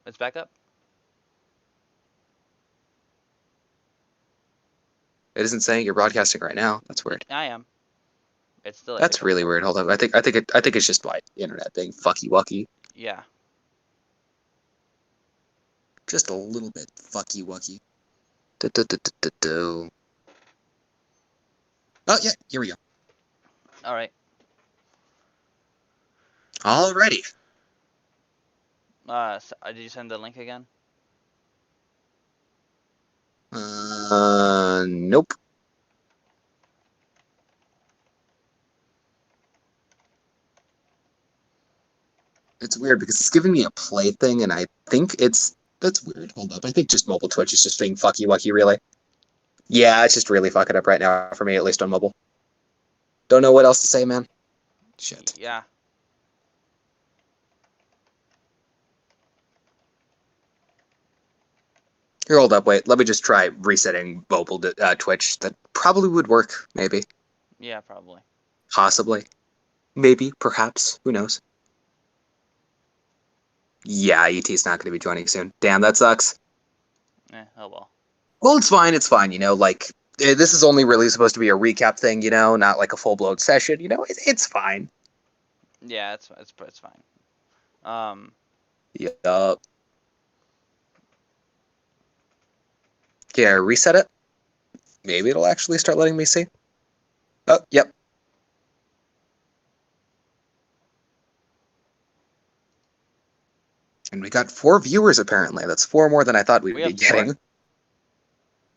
It's back up. It isn't saying you're broadcasting right now. That's weird. I am. It's still That's really weird. Hold up. I think it's just my internet being fucky wucky. Yeah. Just a little bit fucky wucky. Oh yeah, here we go. All right. Alrighty. Did you send the link again? Nope. It's weird because it's giving me a play thing, and I think that's weird. Hold up. I think just mobile Twitch is just being fucky wucky, really. Yeah, it's just really fucking up right now for me, at least on mobile. Don't know what else to say, man. Shit. Yeah. Here, hold up, wait. Let me just try resetting mobile Twitch. That probably would work, maybe. Yeah, probably. Possibly. Maybe, perhaps. Who knows? Yeah, ET's not going to be joining soon. Damn, that sucks. Oh well. Well, it's fine, like, this is only really supposed to be a recap thing, not like a full-blown session, it's fine. Yeah, it's fine. Yup. Yeah, reset it. Maybe it'll actually start letting me see. Oh, yep. And we got 4 viewers, apparently. That's 4 more than I thought we'd We be have 4? getting.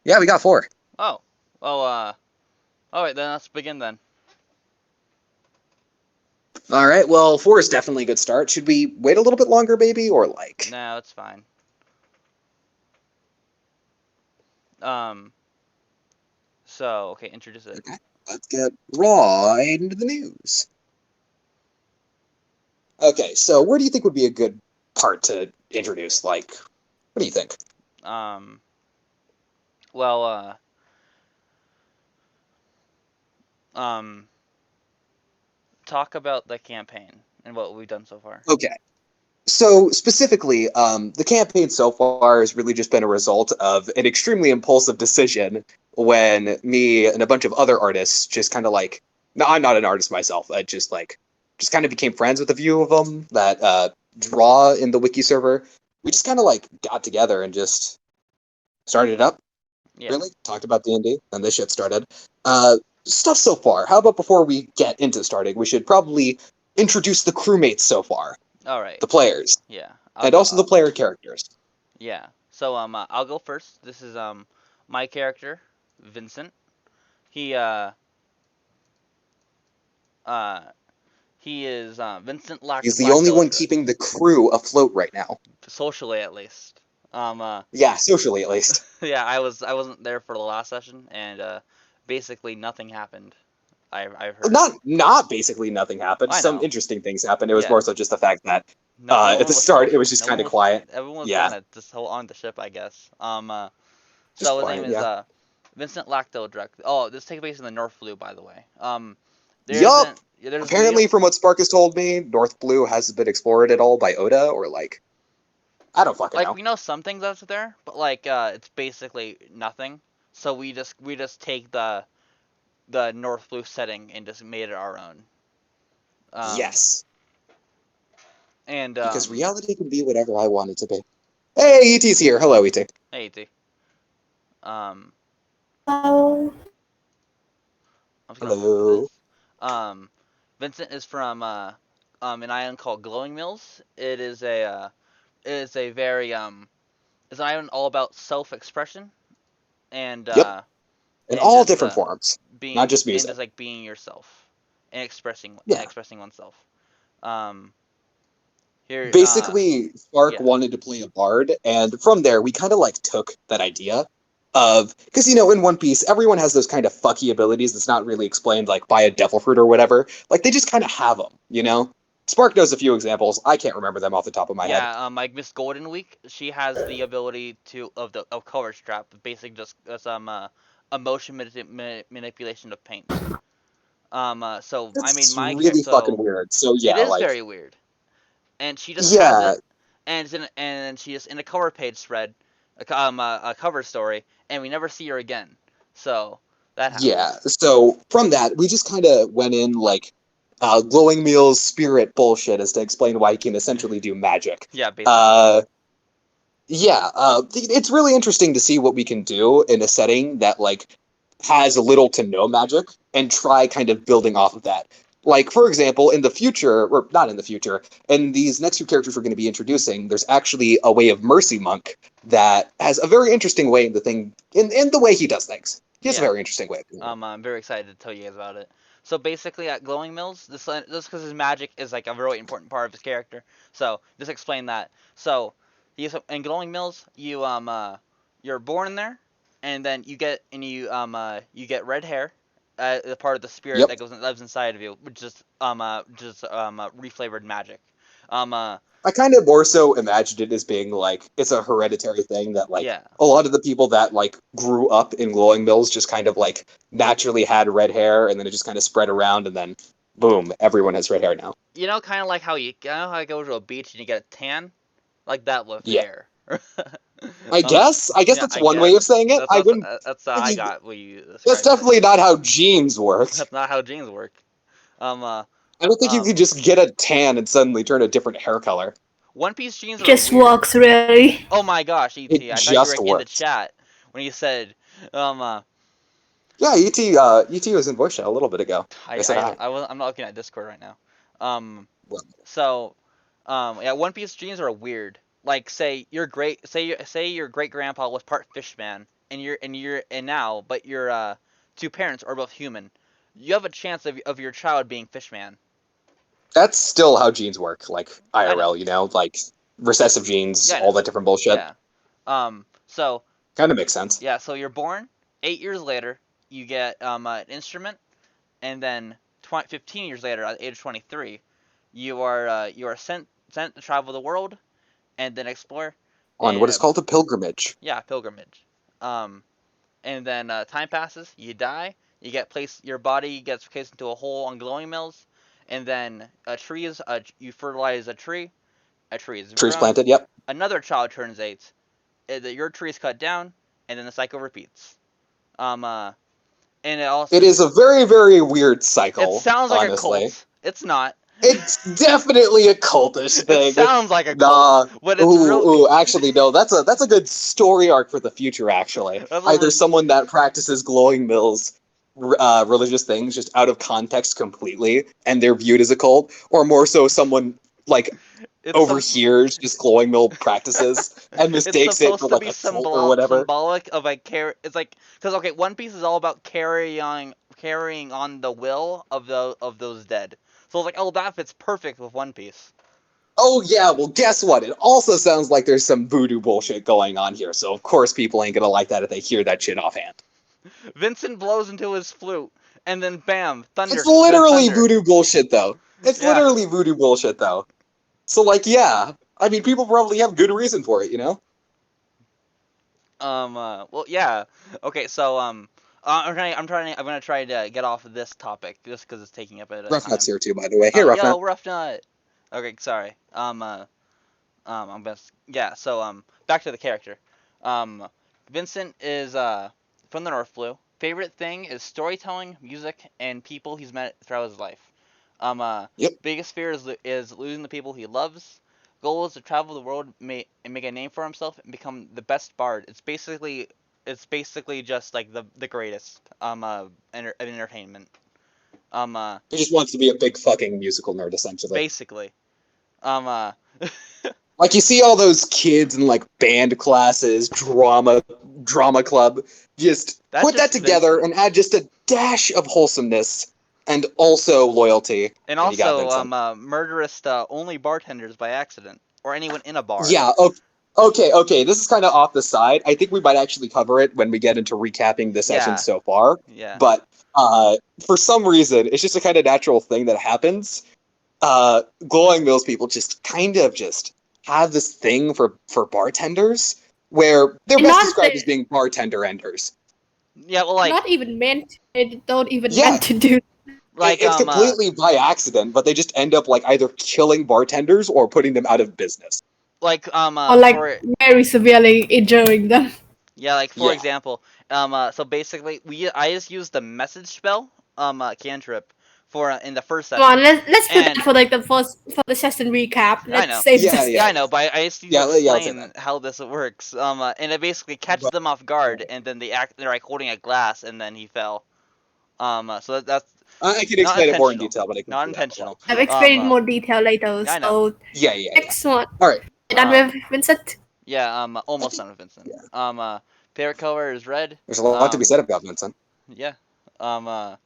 Yeah, we got 4. Oh. Well, alright, then let's begin then. Alright, well, 4 is definitely a good start. Should we wait a little bit longer, maybe? Or, like... No, it's fine. So, okay, introduce it. Okay, let's get right into the news. Okay, so where do you think would be a good part to introduce? Like, what do you think? Well, talk about the campaign and what we've done so far. Okay. So specifically, the campaign so far has really just been a result of an extremely impulsive decision when me and a bunch of other artists just kind of like, no, I'm not an artist myself. I just kind of became friends with a few of them that draw in the wiki server. We just kind of like got together and just started it up. Yeah. Really talked about D&D, and this shit started. Stuff so far. How about before we get into starting, we should probably introduce the crewmates so far, Alright. the players, Yeah. and also the player characters. Yeah. So, I'll go first. This is, my character, Vincent. He, he is, Vincent He's the only one keeping the crew afloat right now. Socially, at least. Yeah, socially at least. Yeah, I wasn't there for the last session, and, basically nothing happened. I've heard. Not basically nothing happened. I Some know. interesting things happened. It was Yeah. more so just the fact that No at one the was start it was social. just No kind one of was. quiet. Everyone was Yeah, kind of just on the ship, I guess. just So his name quiet. is Yeah. Vincent Lactodrek. Oh, this takes place in the North Blue, by the way. There Yup. isn't. There's we Apparently, don't from what Spark has told me, North Blue hasn't been explored at all by Oda, or like, I don't fucking like know. we know some things out there, but like it's basically nothing. So we just take the North Blue setting and just made it our own. Yes, And because reality can be whatever I want it to be. Hey, ET's here. Hello, ET. hey, T. Um, Hello. I'm just gonna remove Hello. this. Vincent is from an island called Glowing Mills. It is a very it's an island all about self-expression and Yep, in and all just different forms, not being just and music. just like being yourself and Yeah. expressing oneself. Um, here, Basically, Spark yeah, wanted to play a bard, and from there, we kind of like took that idea of because in One Piece, everyone has those kind of fucky abilities that's not really explained, like by a devil fruit or whatever. Like they just kind of have them. Spark knows a few examples. I can't remember them off the top of my head. yeah. Like Miss Golden Week, she has the ability of color trap, basically just some emotion manipulation of paint. So I made That's my character. really fucking So weird. So it yeah, is like very weird, and she just has yeah, it. and she is in a cover page spread, a cover story, and we never see her again. So that Yeah. happens. So from that, we just kind of went in like glowing meal's spirit bullshit as to explain why he can essentially do magic. Yeah, basically. Uh, yeah, it's really interesting to see what we can do in a setting that like has little to no magic and try kind of building off of that. Like, for example, in the future, or not in the future, in these next few characters we're going to be introducing, there's actually a way of Mercy Monk that has a very interesting way in the thing in the way he does things. He has a Yeah. very interesting way of doing it. I'm very excited to tell you guys about it. So basically, at Glowing Mills, this because his magic is like a really important part of his character. So just explain that. So he's in Glowing Mills. You're born in there, and then you get red hair, the part of the spirit Yep. that lives inside of you, which is reflavored magic. I kind of more so imagined it as being like it's a hereditary thing that like Yeah. a lot of the people that like grew up in glowing mills just kind of like naturally had red hair and then it just kind of spread around and then boom, everyone has red hair now. You know, kind of like how you go to a beach and you get a tan, like that with Yeah. hair. I guess Yeah, that's I one way guess of saying it. I wouldn't that's how I got what you that's described it. definitely not how genes work. That's not how genes work. Um, uh, I don't think you could um, just get a tan and suddenly turn a different hair color. One Piece genes are Just weird. works really. Oh my gosh, It ET, I thought you were just in the worked. chat when you said, um, uh, Yeah, ET was in voice chat a little bit ago. I said hi. I'm not looking at Discord right now. Um, Well, so, yeah, One Piece genes are weird. Like, say your great grandpa was part fishman, and now, but your two parents are both human. You have a chance of your child being fishman. that's still how genes work, like I know. IRL, like recessive genes, Yeah, I all know. that different bullshit. Yeah. So Kind of makes sense. yeah, so you're born. 8 years later, you get an instrument, and then 15 years later, at the age of 23, you are sent to travel the world and then explore. On what is And called a pilgrimage. yeah, pilgrimage. Um, and then time passes. You die. Your body gets placed into a hole on glowing mills, and then you fertilize a tree. A tree is Trees grown. planted, yep. Another child turns 8. Your tree is cut down, and then the cycle repeats. Um, uh, and it also It is a very, very weird it cycle, sounds like a honestly. cult. It's not. It's definitely a cultish It thing. sounds like a cult, Nah. but it's real. Actually, no, that's a good story arc for the future, actually. That's Either a, someone that practices glowing mills religious things just out of context completely, and they're viewed as a cult, or more so someone like it's some. overhears just glowing mill practices and It's mistakes it for supposed to like be a cult or whatever. symbolic of a It's like because okay, One Piece is all about carrying on the will of those dead. So it's like, oh, that fits perfect with One Piece. Oh yeah, well guess what? It also sounds like there's some voodoo bullshit going on here, so of course people ain't gonna like that if they hear that shit offhand. Vincent blows into his flute, and then bam, It's thunder, good literally thunder. voodoo bullshit though. It's Yeah. literally voodoo bullshit though. So like yeah. I mean people probably have good reason for it. Well, yeah. Okay, so I'm gonna try to get off of this topic just because it's taking up a bit of Rough Nut's time. here too, by the way. Hey Rough Nut. Yo, Rough Nut. Okay, sorry. I'm best. Yeah. So back to the character. Um, Vincent is from the North Blue. Favorite thing is storytelling, music, and people he's met throughout his life. Yep. Biggest fear is losing the people he loves. Goal is to travel the world and make a name for himself and become the best bard. It's basically just like the greatest entertainment. He just wants to be a big fucking musical nerd, essentially. Basically. Um uh Like you see all those kids in like band classes, drama club. Just that's put that just together Vincent. and add just a dash of wholesomeness and also loyalty, And and you got also Vincent. murderous only bartenders by accident or anyone in a bar. Yeah. Okay. This is kind of off the side. I think we might actually cover it when we get into recapping the session Yeah. so far. Yeah. But for some reason, it's just a kind of natural thing that happens. Glowing Mills people just kind of just have this thing for bartenders where they're best Not described the, as being bartender enders. Yeah, well, like not even meant. They don't even Yeah. meant to do. It's completely by accident, but they just end up like either killing bartenders or putting them out of business. like or like for very severely injuring them. yeah, like for Yeah. example, so basically I just used the message spell cantrip for in the first Come on, session, let's do that and for like for the session recap. I Let's know. save Yeah, this. yeah, Yeah, I know, but I just need to yeah. Let's say explain that. how this works. And it basically catches But, them off guard, and then they're like holding a glass, and then he fell. So that's I can not explain it more in intentional. detail, but I can Not do that below. intentional. I'll explain in more detail later. Yeah, I know. So Yeah. next one, All right. done with Vincent. Yeah, I almost think done with Vincent. yeah. Favorite color is red. There's a lot to be said about Vincent. Yeah. Um, uh,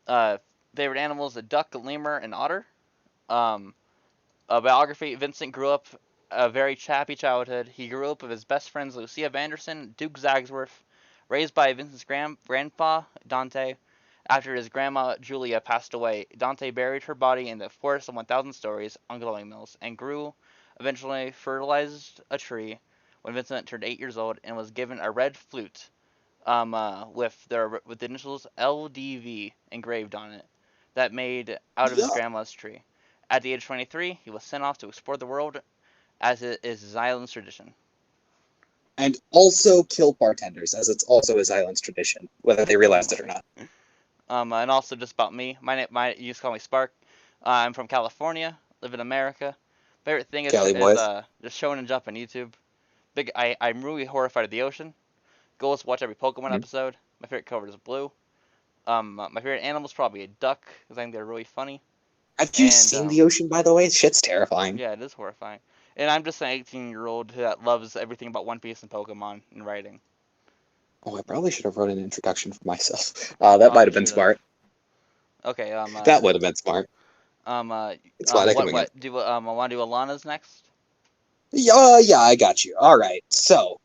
uh, favorite animals: a duck, a lemur, an otter. Um, a biography: Vincent grew up a very happy childhood. He grew up with his best friends Lucia Vanderson, Duke Zagsworth, raised by Vincent's grandpa Dante. After his grandma Julia passed away, Dante buried her body in the Forest of 1,000 Stories on Glowing Mills and grew, eventually fertilized a tree when Vincent turned 8 years old and was given a red flute with the initials LDV engraved on it that made out of his Yeah. grandma's tree. At the age of 23, he was sent off to explore the world as it is his island's tradition. And also kill bartenders, as it's also his island's tradition, whether they realized it or not. And also just about me. You just call me Spark. I'm from California, live in America. Favorite thing Cali boys. just showing and jump on YouTube. I'm really horrified of the ocean. Go watch every Pokemon Mhm. episode. My favorite color is blue. My favorite animal is probably a duck because I think they're really funny. Have you And seen the ocean, by the way? Shit's terrifying. yeah, it is horrifying. And I'm just an 18-year-old that loves everything about One Piece and Pokemon and writing. Oh, I probably should have wrote an introduction for myself. That Oh, might you have been should have. smart. Okay. That would have been smart. It's fine. I can wing it. I want to do Alana's next. Yeah, I got you. All right. So,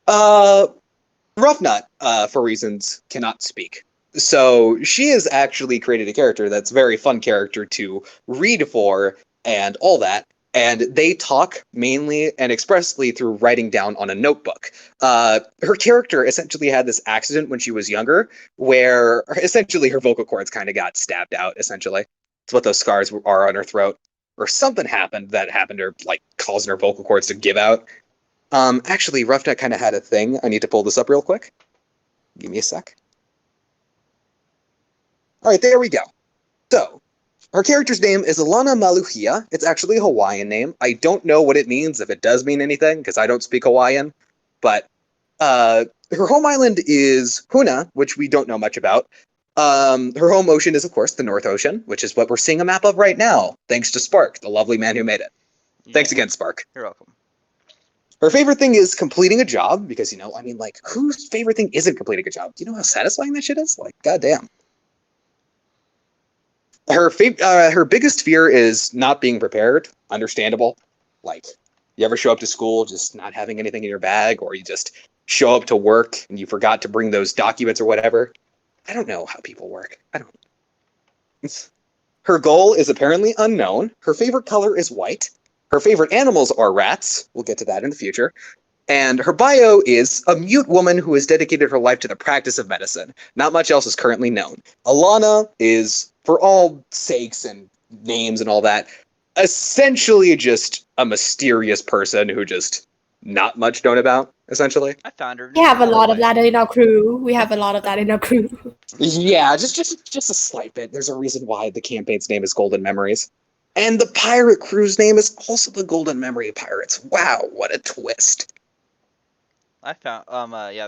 Rough Nut, for reasons, cannot speak. So she has actually created a character that's a very fun character to read for and all that. And they talk mainly and expressly through writing down on a notebook. Her character essentially had this accident when she was younger, where essentially her vocal cords kind of got stabbed out. Essentially, it's what those scars are on her throat, or something happened that happened to her, like causing her vocal cords to give out. Actually, Roughneck kind of had a thing. I need to pull this up real quick. Give me a sec. All right, there we go. So, her character's name is Alana Maluhia. It's actually a Hawaiian name. I don't know what it means, if it does mean anything, because I don't speak Hawaiian. But her home island is Huna, which we don't know much about. Her home ocean is, of course, the North Ocean, which is what we're seeing a map of right now, thanks to Spark, the lovely man who made it. Thanks Yeah, again, Spark. you're welcome. Her favorite thing is completing a job because, I mean, like, whose favorite thing isn't completing a job? Do you know how satisfying that shit is? Like, goddamn. Her biggest fear is not being prepared. Understandable. Like, you ever show up to school just not having anything in your bag, or you just show up to work and you forgot to bring those documents or whatever? I don't know how people work. I don't. Her goal is apparently unknown. Her favorite color is white. Her favorite animals are rats. We'll get to that in the future. And her bio is a mute woman who has dedicated her life to the practice of medicine. Not much else is currently known. Alana is, for all sakes and names and all that, essentially just a mysterious person who just not much known about, essentially. I found her. We have a More lot of away. that in our crew. We have a lot of that in our crew. Yeah, just a slight bit. There's a reason why the campaign's name is Golden Memories. And the pirate crew's name is also the Golden Memory Pirates. Wow, what a twist. I found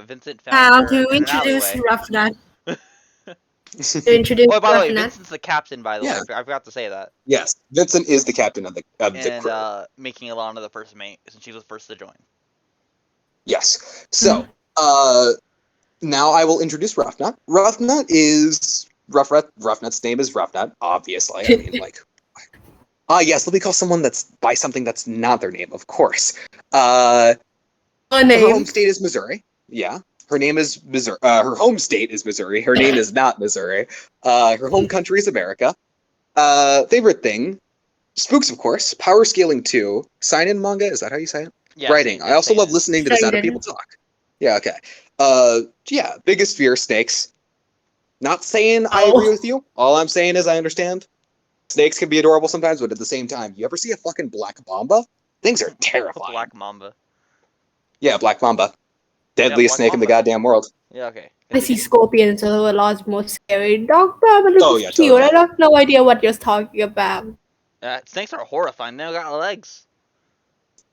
Vincent found Now her to in an introduce alleyway. Roughneck. To introduce Oh, by the way, Roughneck. Vincent's the captain. By the way, Yeah. I forgot to say that. Yes, Vincent is the captain of the And crew. making Alana the first mate since she was first to join. Yes. So, now I will introduce Roughnut. Roughnut is Roughnut's name is Roughnut, obviously. I mean, like, yes. Let me call someone that's by something that's not their name, of course. Her Her name. home state is Missouri. Yeah. Her name is Missouri. Her home state is Missouri. Her name is not Missouri. Her home country is America. Favorite thing, spooks, of course. Power scaling 2. Sign-in manga. Is that how you say it? Yeah, Writing. I also love listening to the sound of Seinen. people talk. Yeah. Okay. Yeah. Biggest fear, snakes. Not saying I agree with you. All I'm saying is I understand. Snakes can be adorable sometimes, but at the same time, you ever see a fucking black mamba? Things are terrifying. Black Mamba. Yeah, Black Mamba. Deadliest Black snake in the Mamba. goddamn world. Yeah, okay. I see Continue. scorpions are a lot more scary. Dog Mama looks Oh, yeah, cute. totally. I have no idea what you're talking about. Snakes are horrifying. They don't got legs.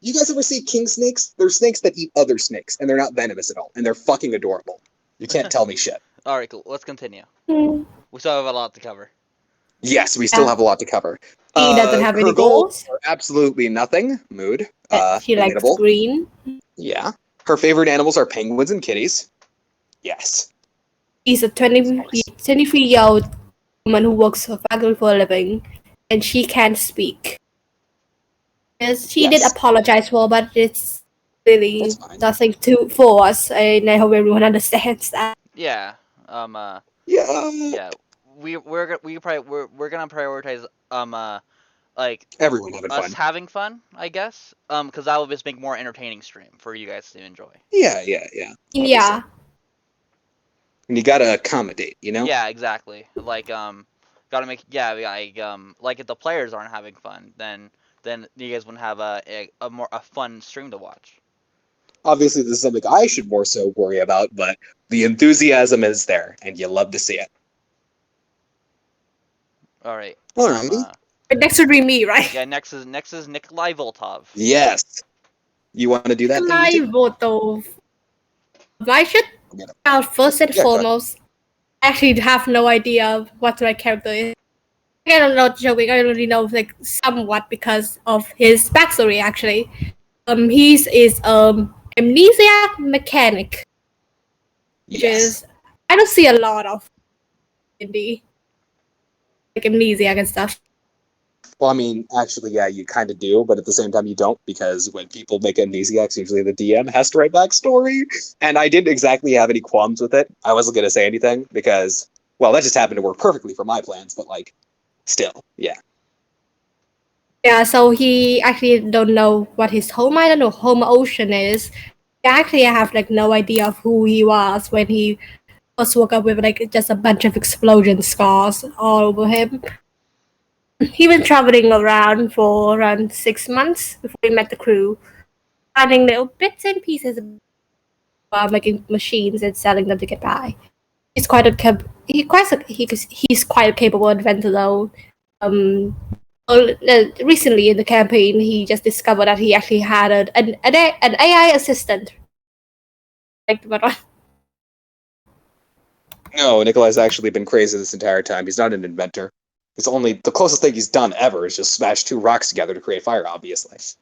You guys ever see king snakes? They're snakes that eat other snakes, and they're not venomous at all, and they're fucking adorable. You can't tell me shit. Alright, cool. Let's continue. Hmm. We still have a lot to cover. Yes, we still have a lot to cover. He doesn't have any Her goals goals. are absolutely nothing. Mood. She likes Relatable. green. Yeah. Her favorite animals are penguins and kitties. Yes. She's a 23-year-old woman who works for factory for a living, and she can't speak. Yes, she did Yes. apologize for, but it's really That's fine. nothing for us, and I hope everyone understands that. Yeah. Yeah. We're gonna prioritize like Everyone having us fun. having fun, I guess. Because that will just make more entertaining stream for you guys to enjoy. Yeah. Yeah. And you gotta accommodate, you know? Yeah, exactly. Like gotta make like if the players aren't having fun, then you guys wouldn't have a fun stream to watch. Obviously, this is something I should more so worry about, but the enthusiasm is there, and you love to see it. All right. Alrighty. But next would be me, right? Yeah. Next is Nikolai Voltov. Yes. You want to do that thing? You do? I should out first and Yeah, go ahead. foremost. I actually have no idea what my character is. I'm not joking. I only know like somewhat because of his backstory. Actually, he is amnesiac mechanic, which Yes. is I don't see a lot of in the like amnesiac and stuff. Well, I mean, actually, yeah, you kind of do, but at the same time, you don't, because when people make amnesiacs, usually the DM has to write backstory. And I didn't exactly have any qualms with it. I wasn't going to say anything, because, well, that just happened to work perfectly for my plans, but, like, still, yeah. Yeah, so he actually don't know what his home island or home ocean is. He actually have like no idea of who he was when he first woke up with like just a bunch of explosion scars all over him. He been traveling around for around 6 months before he met the crew, finding little bits and pieces while making machines and selling them to get by. He's quite he's quite a capable inventor though. Recently in the campaign, he just discovered that he actually had an AI assistant. Like, but No, Nikolai's actually been crazy this entire time. He's not an inventor. It's only the closest thing he's done ever is just smash two rocks together to create fire, obviously. It's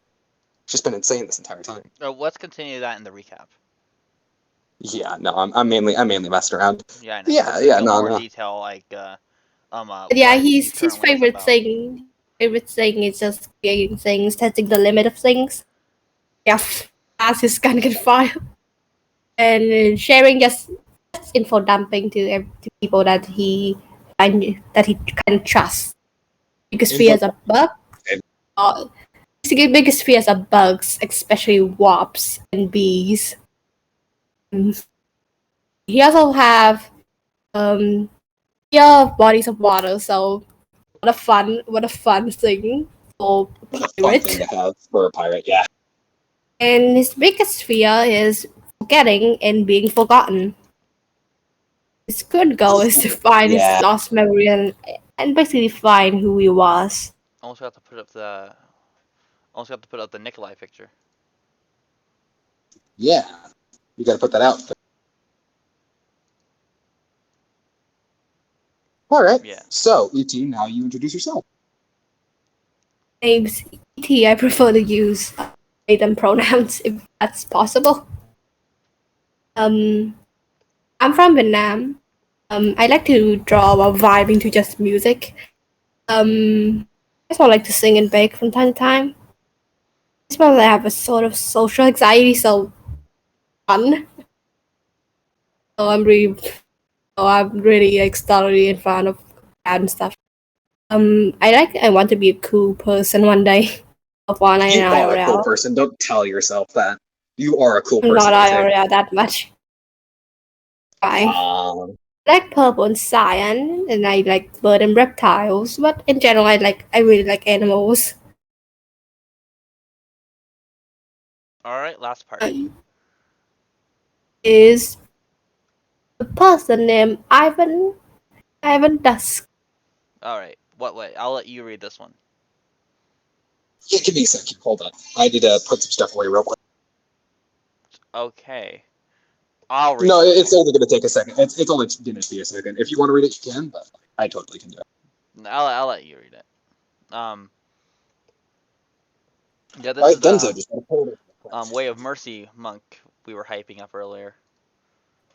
just been insane this entire time. Let's continue that in the recap. Yeah, no, I'm mainly messing around. Yeah, I know. Yeah, Go no, more no. detail, like yeah, what he his currently is favorite about. thing. Favorite thing is just creating things, testing the limit of things. Yeah, as his gun can fire, and sharing just info dumping to people that he can trust. Biggest fears are bugs. His biggest fears are bugs, especially wasps and bees. He also have fear of bodies of water. So what a fun thing for a Fun pirate. thing to have for a pirate, yeah. And his biggest fear is forgetting and being forgotten. His good goal is to find his lost memory and basically find who he was. Almost got to put up the Nikolai picture. Yeah, you got to put that out. All right. Yeah. So, ET, now you introduce yourself. Name's E.T. I prefer to use they them pronouns if that's possible. I'm from Vietnam. I like to draw while vibing to just music. I also like to sing and bake from time to time. I suppose I have a sort of social anxiety, so fun. So I'm really like stuttery in front of crowd and stuff. I want to be a cool person one day. Upon You are a IRL. cool person. Don't tell yourself that. You are a cool I'm person. not IRL that much. Bye. I like purple and cyan, and I like bird and reptiles. But in general, I really like animals. All right, last party. Is a person named Ivan Dusk. All right. What way? I'll let you read this one. Yeah, give me a second. Hold on. I need to put some stuff away real quick. Okay. I'll read No, this it's one. only going to take a second. It's only going to be a second. If you want to read it, you can, but I totally can do it. I'll let you read it. Yeah, All this right, is Denzo, the just want to pull it up. Way of Mercy monk we were hyping up earlier.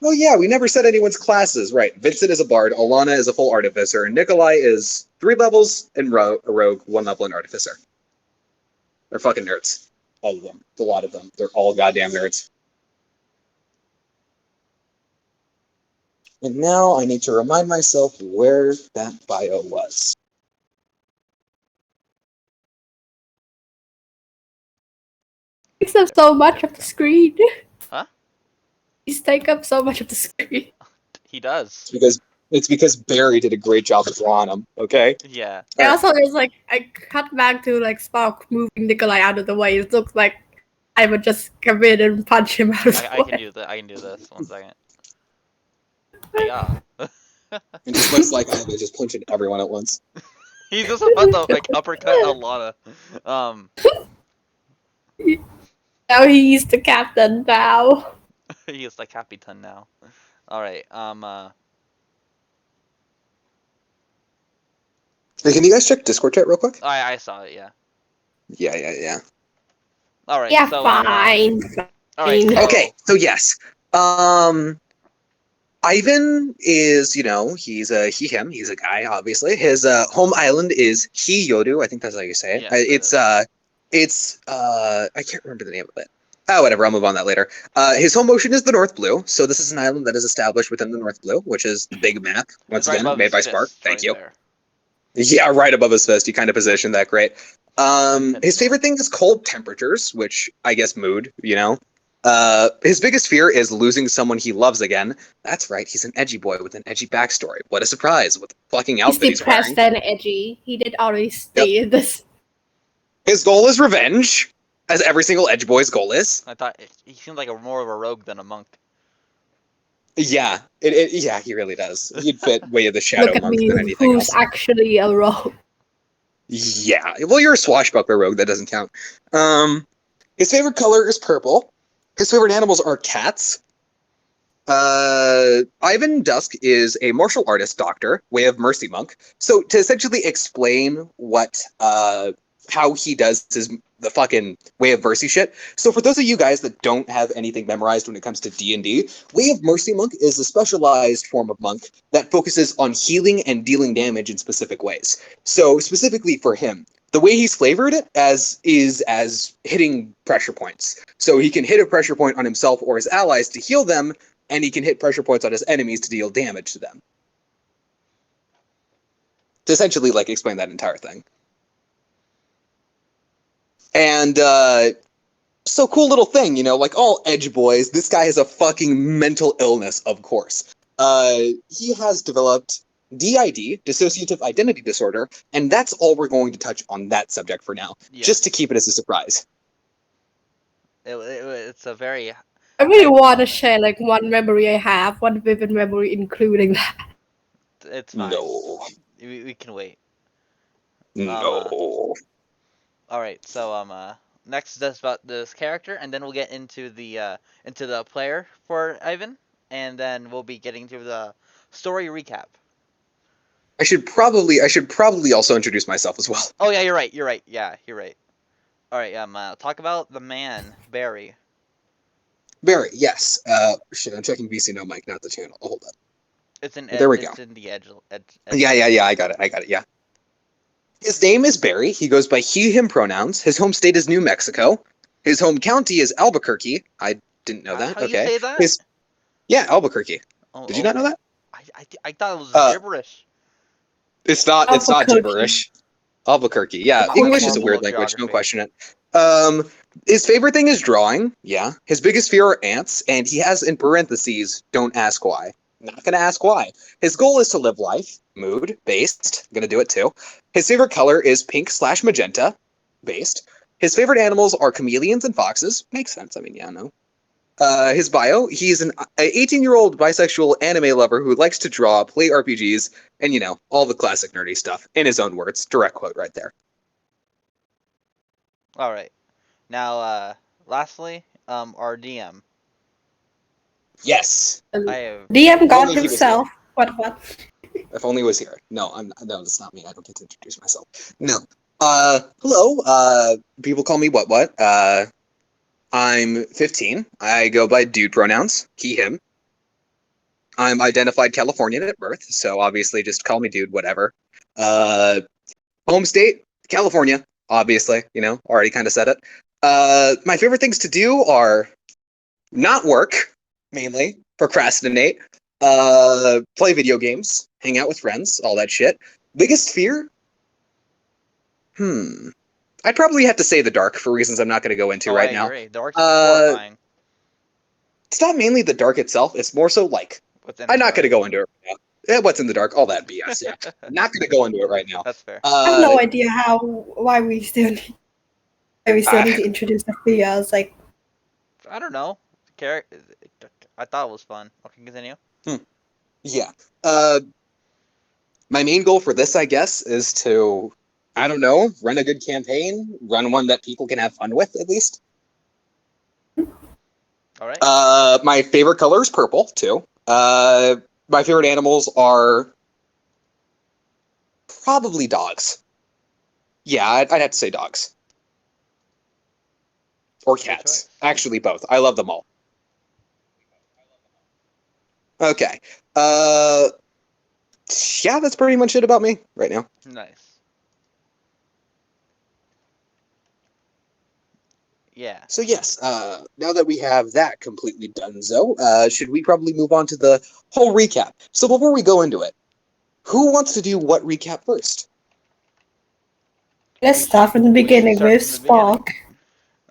Oh yeah, we never said anyone's classes. Right. Vincent is a bard, Alana is a full artificer, and Nikolai is 3 levels and a rogue, 1 level and artificer. They're fucking nerds. All of them. A lot of them. They're all goddamn nerds. And now I need to remind myself where that bio was. Takes up so much of the screen. Huh? He's taking up so much of the screen. He does. It's because Barry did a great job of drawing them, okay? Yeah. And also, there's like I cut back to like Spock moving Nikolai out of the way. It looks like I would just come in and punch him out of the I way. can do that. I can do this. 1 second. Yeah. It just looks like I was just punching everyone at once. He's just about to like uppercut Alana. Now he's the captain now. He is the Capitan now. All right. Hey, can you guys check Discord chat real quick? I saw it. Yeah. Yeah. All right. Yeah, So fine. all right. So, Okay, so yes. Ivan is, he's a him. He's a guy, obviously. His home island is Yodu. I think that's how you say it. Yes, It's I can't remember the name of it. Oh, whatever. I'll move on that later. His home ocean is the North Blue. So this is an island that is established within the North Blue, which is the big map. Once it's right again, above made his by Spark. fist, Thank right you. there. Yeah, right above his fist. You kind of positioned that great. Pinpoint. His favorite thing is cold temperatures, which I guess mood, His biggest fear is losing someone he loves again. That's right, he's an edgy boy with an edgy backstory. What a surprise with the fucking outfit He's he's wearing. depressed and edgy. He did already state this. His goal is revenge, as every single edge boy's goal is. I thought he seemed like more of a rogue than a monk. Yeah, yeah, he really does. He'd fit way of the Shadow Look at Monk me, than anything who's else. actually a rogue. Yeah, well, you're a swashbuckler rogue. That doesn't count. His favorite color is purple. His favorite animals are cats. Ivan Dusk is a martial artist doctor, Way of Mercy monk. So to essentially explain what how he does the fucking Way of Mercy shit. So for those of you guys that don't have anything memorized when it comes to D&D, Way of Mercy monk is a specialized form of monk that focuses on healing and dealing damage in specific ways. So specifically for him, the way he's flavored it as hitting pressure points. So he can hit a pressure point on himself or his allies to heal them, and he can hit pressure points on his enemies to deal damage to them. To essentially, explain that entire thing. And, so cool little thing, all edge boys, this guy has a fucking mental illness, of course. He has developed DID, dissociative identity disorder, and that's all we're going to touch on that subject for now, just to keep it as a surprise. It's a very... I really want to share one memory I have, one vivid memory including that. It's fine. No. We can wait. No. All right, so next is about this character, and then we'll get into the player for Ivan, and then we'll be getting to the story recap. I should probably also introduce myself as well. Oh yeah, you're right. Yeah, you're right. All right, talk about the man, Barry. Barry, yes. Shit, I'm checking VC no mic, not the channel. Hold on. There we go. It's in the edge. Yeah, I got it, yeah. His name is Barry. He goes by he, him pronouns. His home state is New Mexico. His home county is Albuquerque. I didn't know that. How okay. You say that? Yeah, Albuquerque. Oh, Did you not know that? I thought it was gibberish. It's not gibberish. Albuquerque. Yeah, English is a weird language. Don't question it. His favorite thing is drawing. Yeah. His biggest fear are ants, and he has in parentheses, don't ask why. Not gonna ask why. His goal is to live life. Mood based. Gonna do it too. His favorite color is pink/magenta based. His favorite animals are chameleons and foxes. Makes sense. I mean, yeah, no. His bio, he's an 18-year-old bisexual anime lover who likes to draw, play RPGs, and, all the classic nerdy stuff. In his own words. Direct quote right there. All right. Now, lastly, our DM. Yes. I have. DM got Only he was here. himself. What? If only he was here. No, no, that's not me. I don't get to introduce myself. No. Hello. People call me what? I'm 15. I go by dude pronouns. He, him. I'm identified Californian at birth, so obviously just call me dude, whatever. Home state, California, obviously, already kind of said it. My favorite things to do are not work, mainly, procrastinate, play video games, hang out with friends, all that shit. Biggest fear? I'd probably have to say the dark for reasons I'm not going to go into right now. The dark is horrifying. It's not mainly the dark itself, it's more so like, I'm not going to go into it right now. What's in the dark? All that BS, yeah. I'm not going to go into it right now. That's fair. I have no idea why we still need to introduce the fears. Like, I don't know. I thought it was fun. Okay, continue. Yeah. My main goal for this, I guess, is to, I don't know, run a good campaign, run one that people can have fun with, at least. All right. My favorite color is purple, too. My favorite animals are probably dogs. Yeah, I'd have to say dogs. Or cats. Actually, both. I love them all. Okay. Yeah, that's pretty much it about me right now. Nice. Yeah. So yes, now that we have that completely donezo, should we probably move on to the whole recap? So before we go into it, who wants to do what recap first? let's start from the beginning with Spark.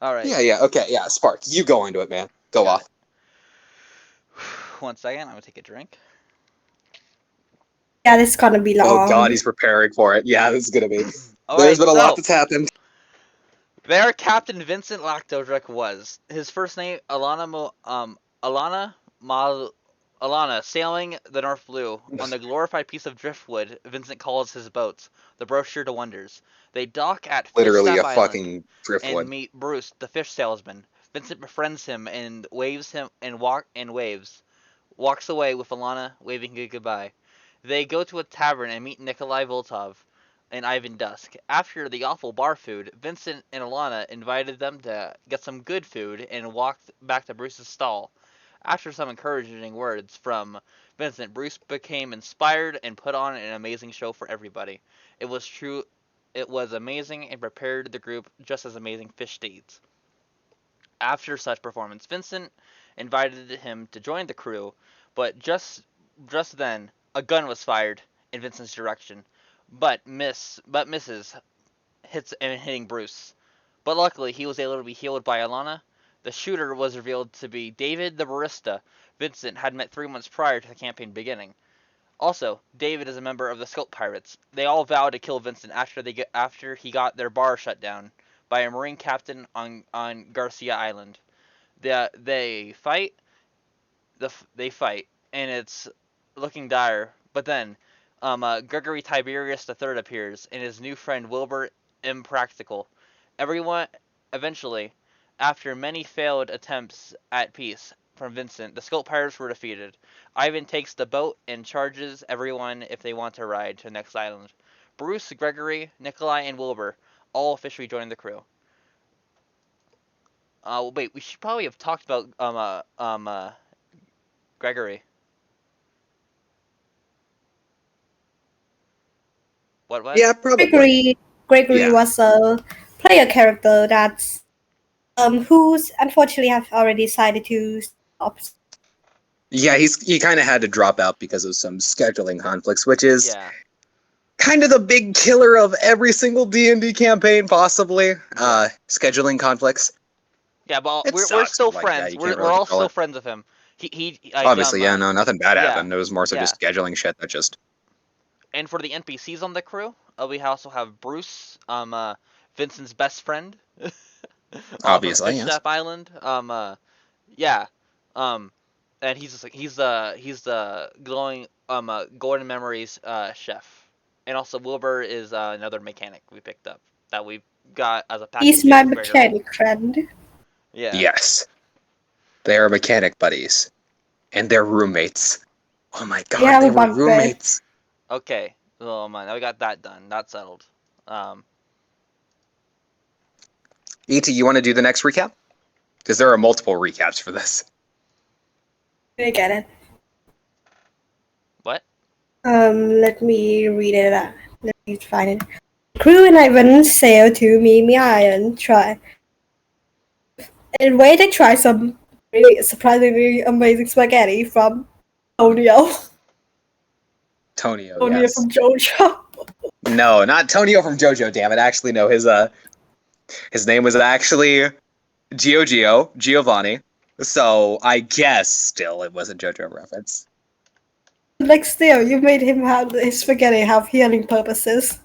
All right. Yeah, okay, yeah, Spark, you go into it, man. Go off. 1 second, I'm gonna take a drink. Yeah, this is gonna be long. Oh god, he's preparing for it. Yeah, this is gonna be. All There's right, been a lot that's happened. There, Captain Vincent Lactodrick was. His first name, Alana, sailing the North Blue on the glorified piece of driftwood Vincent calls his boats, the Brochure to Wonders. They dock at Literally Fish a Staff fucking Island driftwood. and meet Bruce, the fish salesman. Vincent befriends him and waves him and walks away with Alana waving goodbye. They go to a tavern and meet Nikolai Voltov and Ivan Dusk. After the awful bar food, Vincent and Alana invited them to get some good food and walked back to Bruce's stall. After some encouraging words from Vincent, Bruce became inspired and put on an amazing show for everybody. It was amazing and prepared the group just as amazing fish dates. After such performance, Vincent invited him to join the crew, but just then a gun was fired in Vincent's direction, but misses hitting Bruce. But luckily, he was able to be healed by Alana. The shooter was revealed to be David the barista Vincent had met 3 months prior to the campaign beginning. Also, David is a member of the Scope Pirates. They all vow to kill Vincent after he got their bar shut down by a Marine captain on Garcia Island. They fight, and it's looking dire. But then, Gregory Tiberius III appears, and his new friend Wilbur Impractical. Everyone, eventually, after many failed attempts at peace from Vincent, the Scope Pirates were defeated. Ivan takes the boat and charges everyone if they want to ride to the next island. Bruce, Gregory, Nikolai, and Wilbur all officially join the crew. Wait, we should probably have talked about Gregory. What? Yeah, probably. Gregory was a player character that's who's unfortunately have already decided to stop. Yeah, he kind of had to drop out because of some scheduling conflicts, which is kind of the big killer of every single D&D campaign, possibly. Scheduling conflicts. Yeah, but we're still friends. Yeah, we're all still friends with him. He obviously, nothing bad happened. It was more so just scheduling shit that just. And for the NPCs on the crew, we also have Bruce, Vincent's best friend off of Obviously, Fish yes. Chef Island. Yeah. And he's just like he's the glowing Golden Memories chef, and also Wilbur is another mechanic we picked up that we got as a package He's deal my with Greater Lake. mechanic friend. Yeah. Yes. They are mechanic buddies. And they're roommates. Oh my We god, have they a were bunk bed. roommates. Okay. Oh man, now we got that done. That's settled. E.T., you want to do the next recap? Because there are multiple recaps for this. I get it. What? Let me read it out. Let me find it. Crew and Ivan sail to Mimi Island. Anyway, they try some really surprisingly amazing spaghetti from Tonio. Tonio, Tonio yes. from JoJo. No, not Tonio from JoJo, damn it. Actually, no, his name was actually Giovanni. So I guess still it was a JoJo reference. Like, still, you made him have his spaghetti have healing purposes.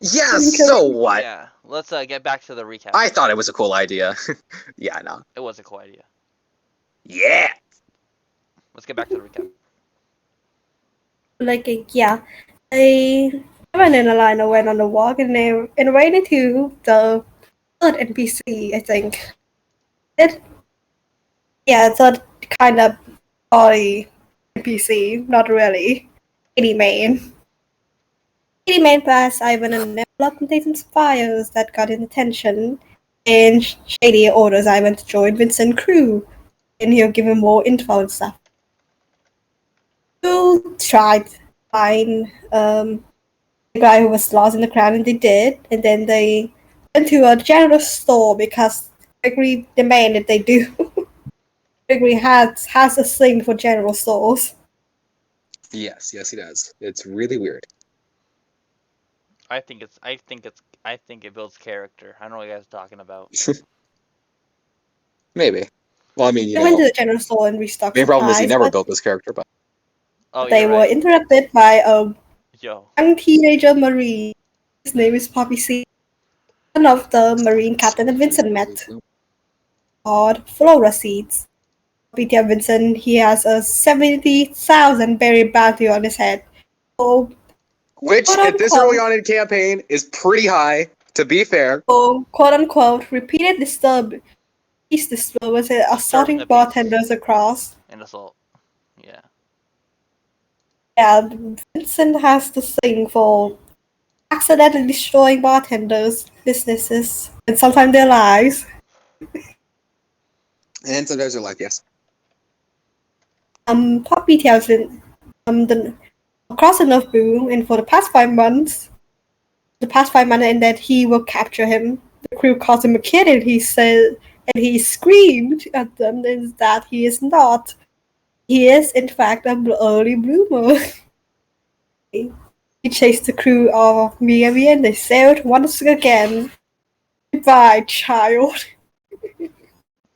Yeah, so what? Yeah. Let's get back to the recap. I thought it was a cool idea. Yeah, I know. It was a cool idea. Yeah. Let's get back to the recap. Like, yeah. They Evan and Alina went on a walk and they ran into the third NPC, I think. Third kind of body NPC, not really. Kitty Main. Kitty Main passed Ivan and Nebula contained some fires that got his attention, and Shady orders Ivan to join Vincent crew, and he'll give him more info and stuff. Who tried to find the guy who was lost in the crowd, and they did, and then they went to a general store because Gregory demanded they do. Gregory has a thing for general stores. Yes, he does. It's really weird. I think it builds character. I don't know what you guys are talking about. Maybe. Well, I mean, They went to the general store and restocked main problem is he supplies, never but built this character, but Oh, they you're were right. interrupted by a Yo. young teenager Marine. His name is Poppy C. One of the Marine captain that Vincent met, called Flora Seeds. Peter Vincent, he has a 70,000 berry bounty on his head. So, which at this early on in campaign is pretty high, to be fair. So, quote unquote, repeated disturbance and assaulting bartenders across. And assault. Yeah. Yeah, Vincent has this thing for accidentally destroying bartenders, businesses, and sometimes their lives. And sometimes they're like, yes. Poppy tells him across the North Blue, and for the past 5 months, and that he will capture him. The crew calls him a kid, and he screamed at them that he is not. He is, in fact, an early bloomer. He chased the crew of Miami, and they sailed once again. Goodbye, child.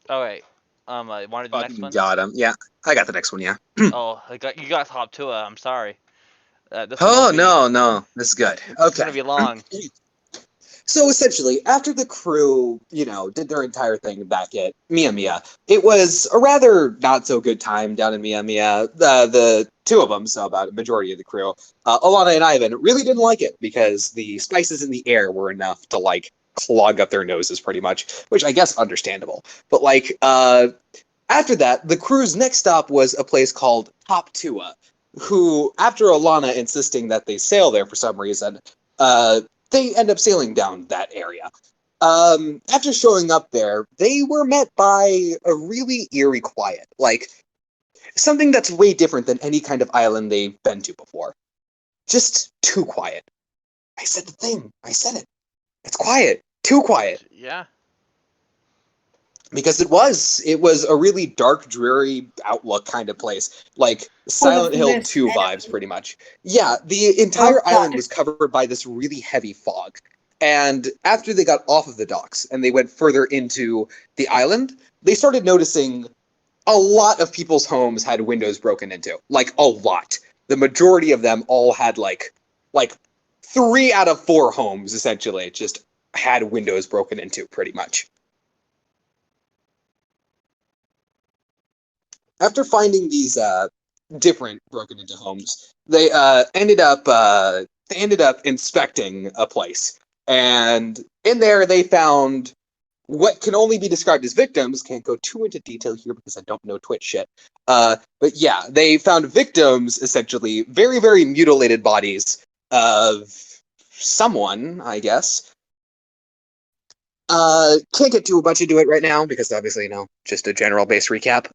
Oh wait. Want to do the next one? Got him. Yeah, I got the next one. Yeah. Oh, you got top two. I'm sorry. This Oh be, no, this is good. Okay. It's gonna be long. So essentially, after the crew, did their entire thing back at Mia Mia, it was a rather not so good time down in Mia Mia. The two of them, so about a majority of the crew, Alana and Ivan, really didn't like it because the spices in the air were enough to clog up their noses pretty much, which I guess understandable. But after that, the crew's next stop was a place called Top Tua, who, after Alana insisting that they sail there for some reason, they end up sailing down that area. After showing up there, they were met by a really eerie quiet, something that's way different than any kind of island they've been to before. Just too quiet. I said the thing. I said it. It's quiet. Too quiet. Yeah. Because it was a really dark, dreary outlook kind of place. Like Silent Hill 2 vibes, pretty much. Yeah, the entire island was covered by this really heavy fog. And after they got off of the docks and they went further into the island, they started noticing a lot of people's homes had windows broken into. A lot. The majority of them all had 3 out of 4 homes, essentially, just had windows broken into, pretty much. After finding these different broken into homes, they ended up inspecting a place, and in there they found what can only be described as victims. Can't go too into detail here because I don't know Twitch shit. But yeah, they found victims, essentially very, very mutilated bodies of someone, I guess. Can't get too much into it right now because obviously, just a general base recap.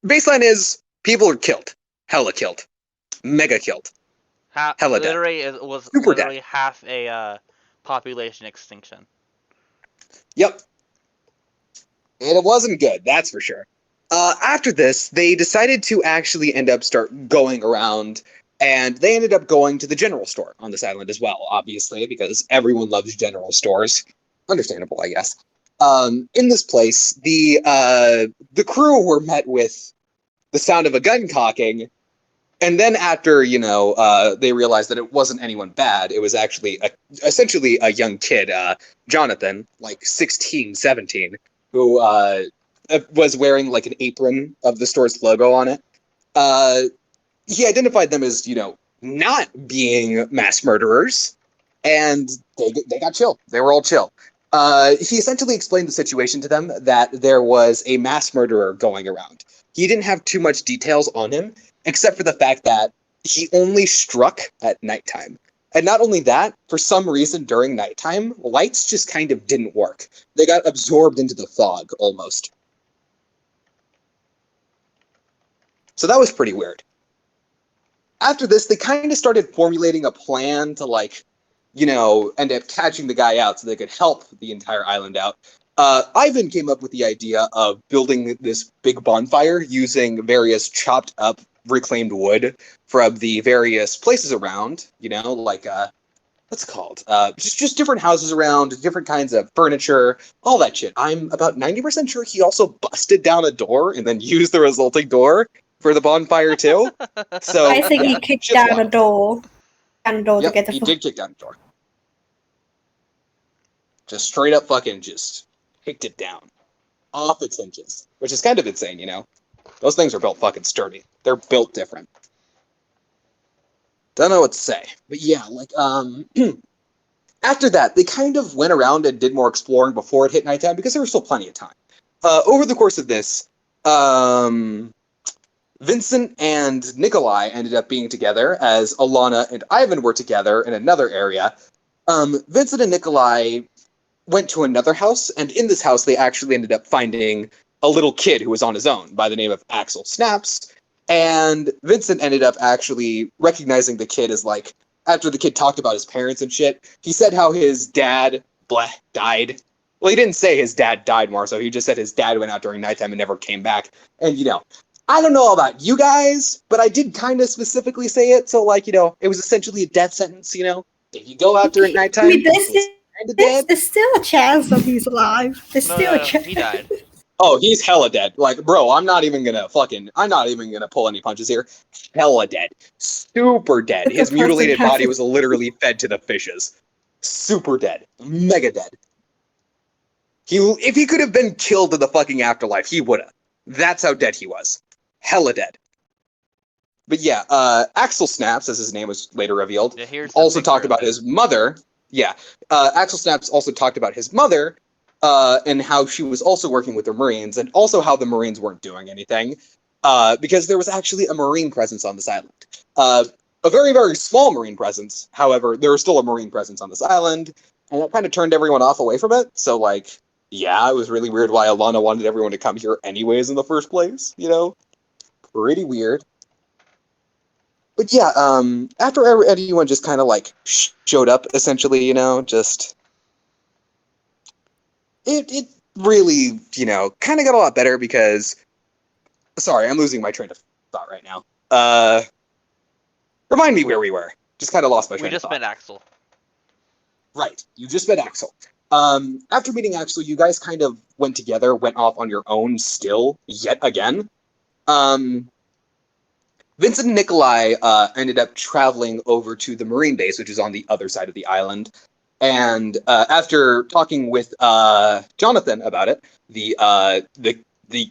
Baseline is people are killed, hella killed, mega killed, hella dead, It was super literally dead. half a population extinction. Yep. And it wasn't good, that's for sure. After this, they decided to actually start going around, and they ended up going to the general store on this island as well, obviously, because everyone loves general stores. Understandable, I guess. In this place, the crew were met with the sound of a gun cocking, and then after, they realized that it wasn't anyone bad, it was actually essentially a young kid, Jonathan, like 16, 17, who was wearing like an apron of the store's logo on it. He identified them as, not being mass murderers, and they got chill. They were all chill. He essentially explained the situation to them, that there was a mass murderer going around. He didn't have too much details on him, except for the fact that he only struck at nighttime. And not only that, for some reason during nighttime, lights just kind of didn't work. They got absorbed into the fog, almost. So that was pretty weird. After this, they kind of started formulating a plan to, end up catching the guy out so they could help the entire island out. Ivan came up with the idea of building this big bonfire using various chopped up reclaimed wood from the various places around, what's it called? Just different houses around, different kinds of furniture, all that shit. I'm about 90% sure he also busted down a door and then used the resulting door for the bonfire too. So I think he kicked down a door. To get the he did kick down a door. Just straight up fucking just kicked it down. Off its hinges. Which is kind of insane, Those things are built fucking sturdy. They're built different. Don't know what to say. But yeah, after that, they kind of went around and did more exploring before it hit nighttime because there was still plenty of time. Over the course of this, Vincent and Nikolai ended up being together as Alana and Ivan were together in another area. Vincent and Nikolai went to another house, and in this house, they actually ended up finding a little kid who was on his own by the name of Axel Snaps. And Vincent ended up actually recognizing the kid as, after the kid talked about his parents and shit, he said how his dad, died. Well, he didn't say his dad died more, so he just said his dad went out during nighttime and never came back. And, I don't know about you guys, but I did kind of specifically say it, so, it was essentially a death sentence, If you go out during nighttime, I mean, there's still a chance that he's alive. There's still a chance. He died. Oh, he's hella dead. Bro, I'm not even gonna pull any punches here. Hella dead. Super dead. His mutilated body was literally fed to the fishes. Super dead. Mega dead. If he could have been killed in the fucking afterlife, he would have. That's how dead he was. Hella dead. But yeah, Axel Snaps, as his name was later revealed, also talked about his mother. Yeah, Axel Snaps also talked about his mother, and how she was also working with the Marines, and also how the Marines weren't doing anything, because there was actually a Marine presence on this island. A very, very small Marine presence, however, there was still a Marine presence on this island, and that kind of turned everyone off away from it, so, yeah, it was really weird why Alana wanted everyone to come here anyways in the first place, Pretty weird. But yeah, after anyone just kind of, showed up, essentially, just... It really, kind of got a lot better because... Sorry, I'm losing my train of thought right now. Remind me where we were. Just kind of lost my train of thought. We just met Axel. Right, you just met Axel. After meeting Axel, you guys kind of went together, went off on your own still, yet again. Vincent and Nikolai ended up traveling over to the Marine base, which is on the other side of the island. And after talking with Jonathan about it, the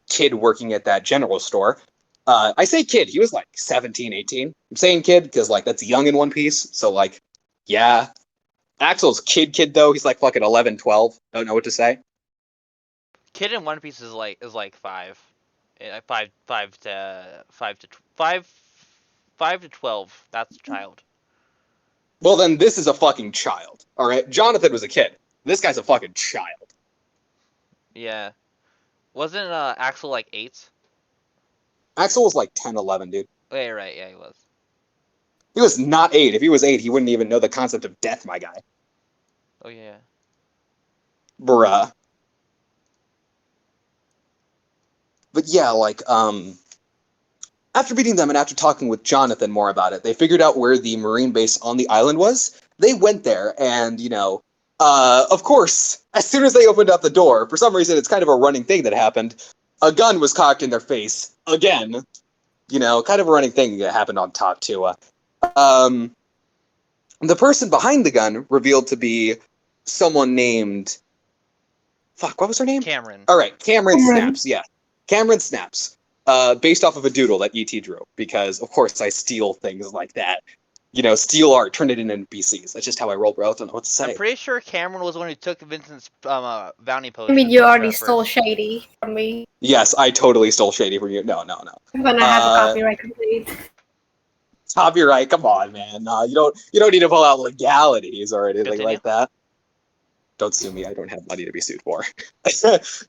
kid working at that general store, I say kid, he was like 17, 18. I'm saying kid because like that's young in One Piece. So like, yeah. Axel's kid though. He's like fucking 11, 12. Don't know what to say. Kid in One Piece is like 5, 5 to 12. That's a child. Well, then this is a fucking child. All right, Jonathan was a kid. This guy's a fucking child. Yeah. Wasn't Axel like 8? Axel was like 10, 11, dude. Wait, right, yeah, he was. He was not 8. If he was 8, he wouldn't even know the concept of death, my guy. Oh yeah. Bruh. But yeah, like, after meeting them and after talking with Jonathan more about it, they figured out where the Marine base on the island was. They went there, and, you know, of course, as soon as they opened up the door, for some reason, it's kind of a running thing that happened. A gun was cocked in their face again. You know, kind of a running thing that happened on top, too. The person behind the gun revealed to be someone named... Fuck, what was her name? Cameron. All right, Cameron Snaps, yeah. Cameron Snaps. Based off of a doodle that E.T. drew, because, of course, I steal things like that. You know, steal art, turn it into NPCs. That's just how I roll, bro. I don't know what to say. I'm pretty sure Cameron was the one who took Vincent's bounty I potion. mean, you already first. stole Shady from me. Yes, I totally stole Shady from you. No. I'm gonna have a copyright complete. Copyright, come on, man. You don't need to pull out legalities or anything Continue. like that. Don't sue me. I don't have money to be sued for.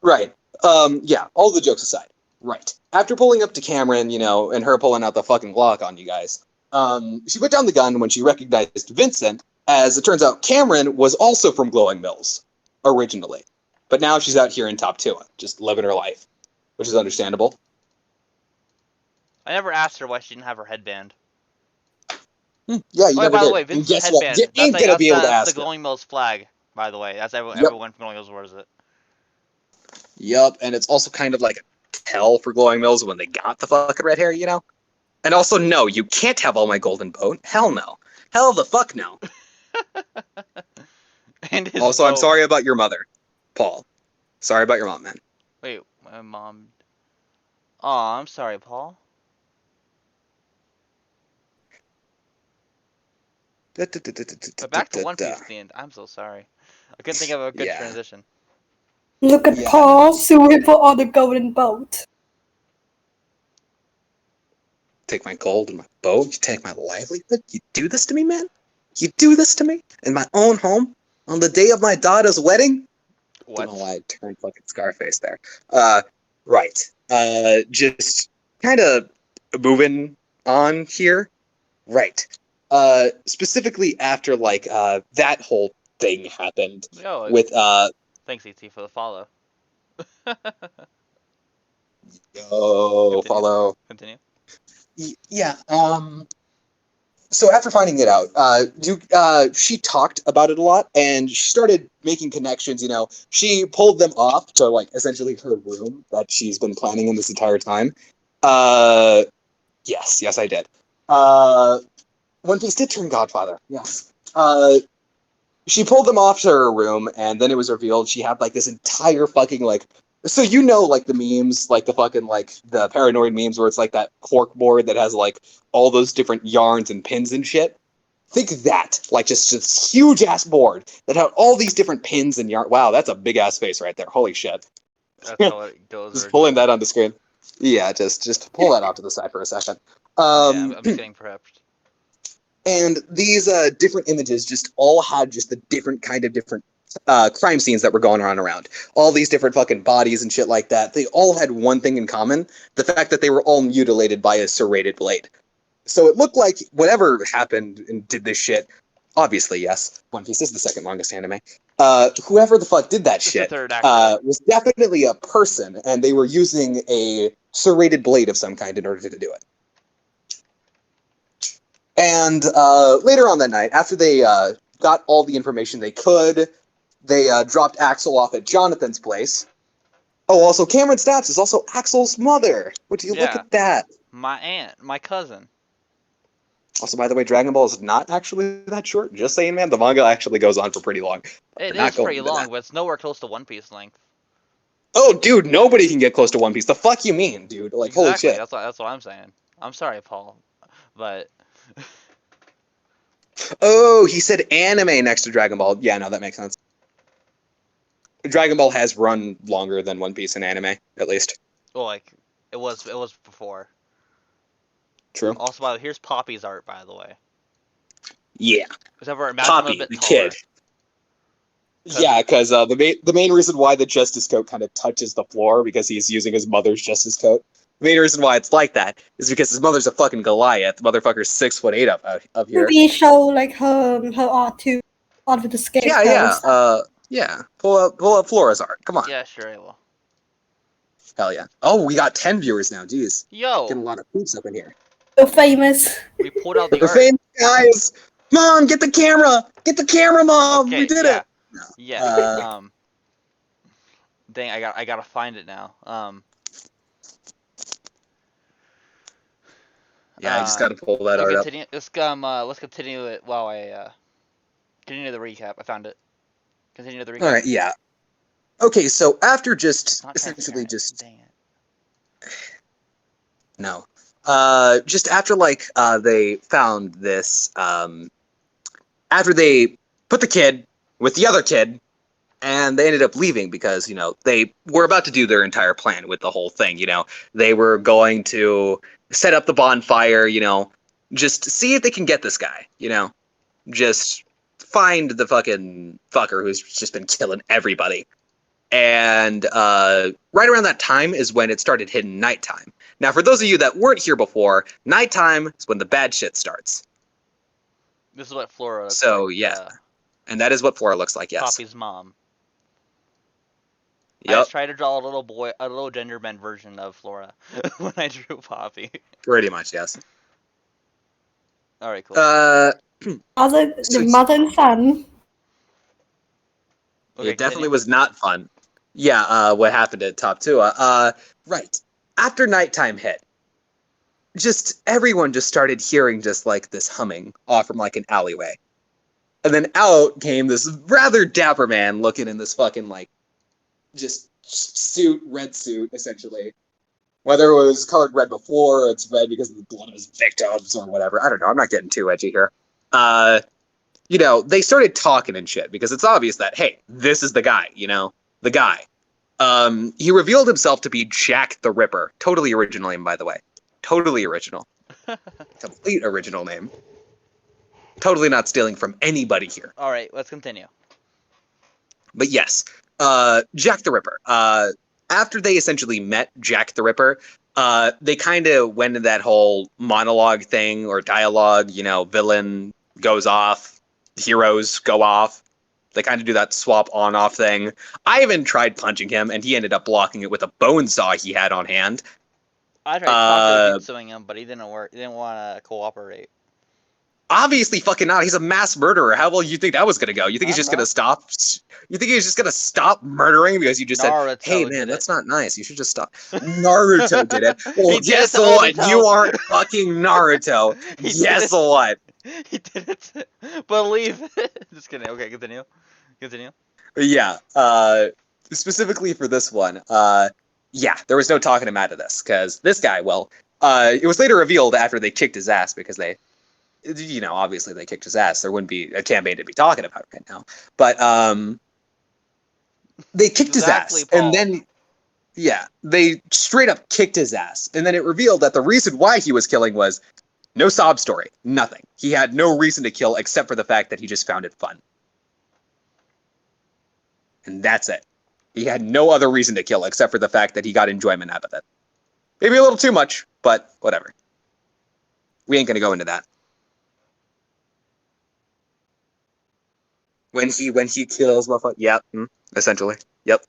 Right. Yeah, all the jokes aside. Right. After pulling up to Cameron, you know, and her pulling out the fucking Glock on you guys, she put down the gun when she recognized Vincent. As it turns out, Cameron was also from Glowing Mills, originally. But now she's out here in Top 2, just living her life, which is understandable. I never asked her why she didn't have her headband. Yeah, you never by did. the way, And Vincent's guess what? headband. You ain't gonna be able to That's ask the her. Glowing Mills flag, by the way. That's Yep. everyone from Glowing Mills wears it. Yup, and it's also kind of like a tell for Glowing Mills when they got the fucking red hair, you know? And also, no, you can't have all my golden boat. Hell no. Hell the fuck no. And his Also, boat. I'm sorry about your mother, Paul. Sorry about your mom, man. Wait, my mom. Aw, I'm sorry, Paul. But back to One Piece at the end. I'm so sorry. I couldn't think of a good transition. Look at Paul suing for all the golden boat. Take my gold and my boat. You take my livelihood. You do this to me, man? You do this to me? In my own home? On the day of my daughter's wedding? What? Don't know why I turned fucking Scarface there. Right. Just kind of moving on here. Right. Specifically after, like, that whole thing happened with, Thanks, ET, for the follow. Yo, follow. Continue. Yeah, so after finding it out, she talked about it a lot, and she started making connections, you know. She pulled them off to, like, essentially her room that she's been planning in this entire time. Yes, I did. One Piece did turn Godfather, yes. She pulled them off to her room, and then it was revealed she had, like, this entire fucking, like... So you know, like, the memes, like, the fucking, like, the paranoid memes where it's, like, that cork board that has, like, all those different yarns and pins and shit? Think that. Like, just this huge-ass board that had all these different pins and yarn. Wow, that's a big-ass face right there. Holy shit. That's how it goes. Just pulling that on the screen. Yeah, just pull that off to the side for a second. I'm just getting prepped. And these different images just all had just the different crime scenes that were going on around. All these different fucking bodies and shit like that. They all had one thing in common. The fact that they were all mutilated by a serrated blade. So it looked like whatever happened and did this shit, obviously, yes, One Piece is the second longest anime. Whoever the fuck did that shit was definitely a person, and they were using a serrated blade of some kind in order to do it. And later on that night, after they got all the information they could, they dropped Axel off at Jonathan's place. Oh, also, Cameron Snaps is also Axel's mother. Would you look at that? My aunt, my cousin. Also, by the way, Dragon Ball is not actually that short. Just saying, man, the manga actually goes on for pretty long. It Not is going pretty into long, that. but it's nowhere close to One Piece length. Oh, dude, nobody can get close to One Piece. The fuck you mean, dude? Like, holy Exactly. shit. That's what I'm saying. I'm sorry, Paul, but Oh, he said anime next to Dragon Ball. Yeah, no, that makes sense. Dragon Ball has run longer than One Piece in anime, at least. well, like it was before. True. Also, by the way, here's Poppy's art, by the way. Yeah. Except for imagine him a Poppy, bit the taller. kid. Yeah, because the main reason why the Justice Coat kind of touches the floor because he's using his mother's Justice Coat. The main reason why it's like that is because his mother's a fucking Goliath. The motherfucker's 6'8" up here. Maybe show like her art too, art with the Yeah, scarecrow and yeah, stuff. yeah. Pull up Flora's art. Come on. Yeah, sure, I will. Hell yeah. Oh, we got 10 viewers now. Jeez, Yo, getting a lot of poops up in here. So famous. we pulled out the We're art. famous, guys. Mom, get the camera. Get the camera, Mom. We Okay, did yeah, it. No. yeah. Dang, I gotta find it now. Yeah, I just got to pull that art up. Continue. Let's continue it while I continue the recap. I found it. Continue the recap. All right, yeah. Okay, so after just Not essentially transparent. just Dang it. no, just after they found this, after they put the kid with the other kid, and they ended up leaving because they were about to do their entire plan with the whole thing. They were going to set up the bonfire. Just see if they can get this guy. Just find the fucking fucker who's just been killing everybody. And right around that time is when it started hitting nighttime. Now, for those of you that weren't here before, nighttime is when the bad shit starts. This is what Flora looks So, like. yeah. And that is what Flora looks like, yes. Poppy's mom. I Yep, just tried to draw a little gender bend version of Flora when I drew Poppy. pretty much, yes. All right, cool. The mother and son. Okay, It definitely continue. was not fun. Yeah, what happened at Top 2. Right. After nighttime hit, just everyone just started hearing just like this humming off from like an alleyway. And then out came this rather dapper man looking in this fucking like just red suit, essentially. Whether it was colored red before or it's red because of the blood of his victims or whatever. I don't know. I'm not getting too edgy here. They started talking and shit because it's obvious that, hey, this is the guy, the guy. He revealed himself to be Jack the Ripper. Totally original name, by the way. Totally original. Complete original name. Totally not stealing from anybody here. All right, let's continue. But yes, Jack the Ripper. After they essentially met Jack the Ripper, they kind of went into that whole monologue thing or dialogue, villain goes off, heroes go off. They kind of do that swap on-off thing. I even tried punching him, and he ended up blocking it with a bone saw he had on hand. I tried talking suing him, but he didn't work. He didn't want to cooperate. Obviously, fucking not. He's a mass murderer. How well you think that was gonna go? You think he's just gonna stop? You think he's just gonna stop murdering because you just Naruto said, "Hey, did man, it. that's not nice. You should just stop." Naruto did it. Well, He did guess it all the what? time. You aren't fucking Naruto. He did Guess it. what? He didn't believe it. Just kidding. Okay, continue. Continue. Yeah. Specifically for this one, yeah, there was no talking him out of this because this guy. Well, it was later revealed after they kicked his ass because they. Obviously they kicked his ass. There wouldn't be a campaign to be talking about right now. But they kicked Exactly, his ass. Paul. And then, yeah, they straight up kicked his ass. And then it revealed that the reason why he was killing was no sob story. Nothing. He had no reason to kill except for the fact that he just found it fun. And that's it. He had no other reason to kill except for the fact that he got enjoyment out of it. Maybe a little too much, but whatever. We ain't going to go into that. When he kills motherfucker, yep, essentially, yep.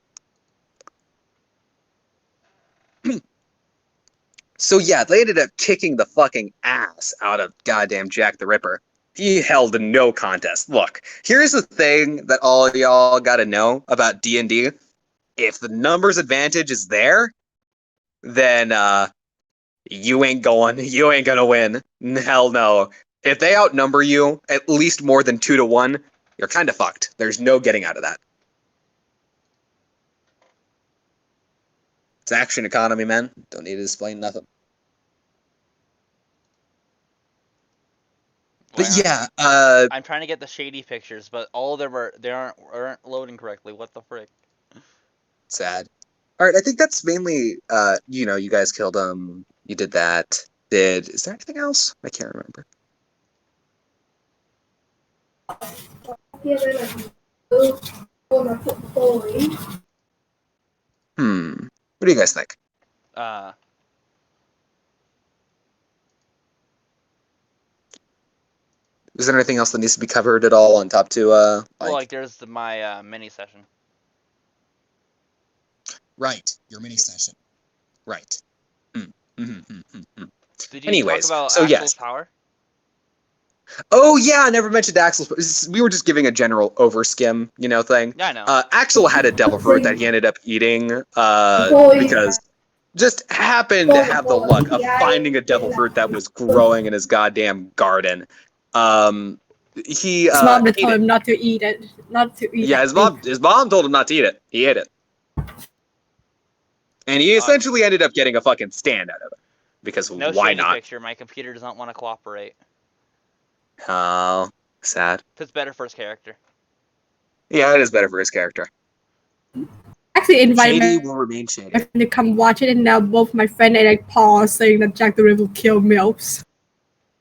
So yeah, they ended up kicking the fucking ass out of goddamn Jack the Ripper. He held no contest. Look, here's the thing that all of y'all gotta know about D&D. If the numbers advantage is there, then you ain't gonna win. Hell no. If they outnumber you at least more than 2 to 1, you're kind of fucked. There's no getting out of that. It's action economy, man. Don't need to explain nothing. But yeah, I'm trying to get the shady pictures, but all of them aren't loading correctly. What the frick? sad. All right, I think that's mainly, you guys killed him. You did that. Is there anything else? I can't remember. What do you guys think? Is there anything else that needs to be covered at all on top 2? Well, like there's my mini session. Right, your mini session. Right. Did you Anyways, talk about so Axel's power? Oh yeah, I never mentioned Axel's. We were just giving a general overskim, thing. Yeah, I know. Axel had a devil fruit that he ended up eating because just happened to have the luck of finding a devil fruit that was growing in his goddamn garden. His mom told him not to eat it. Yeah, his mom told him not to eat it. He ate it. And he essentially ended up getting a fucking stand out of it. Because no why not? Picture. My computer does not want to cooperate. Oh, sad. It's better for his character. Yeah, it is better for his character. Actually, invite Shady will remain shady. to come watch it, and now both my friend and I pause saying that Jack the Ripper killed Mills.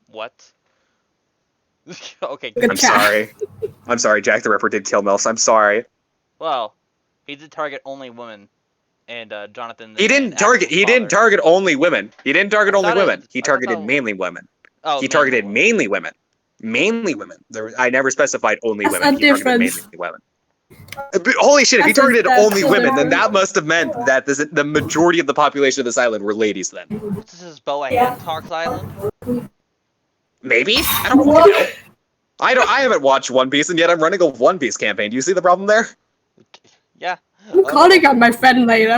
What? Okay. I'm sorry. Jack the Ripper did kill Mills. I'm sorry. Well, he did target only women, and Jonathan. He didn't target only women. He didn't target only women. He targeted mainly women. Oh, he targeted mainly women. Mainly women. I never specified only women. He targeted mainly women. Holy shit! If he targeted only women, then that must have meant that the majority of the population of this island were ladies. Then. This is Boa Hancock's island. Maybe I don't know. I haven't watched One Piece, and yet I'm running a One Piece campaign. Do you see the problem there? Yeah. I'm calling out my friend later.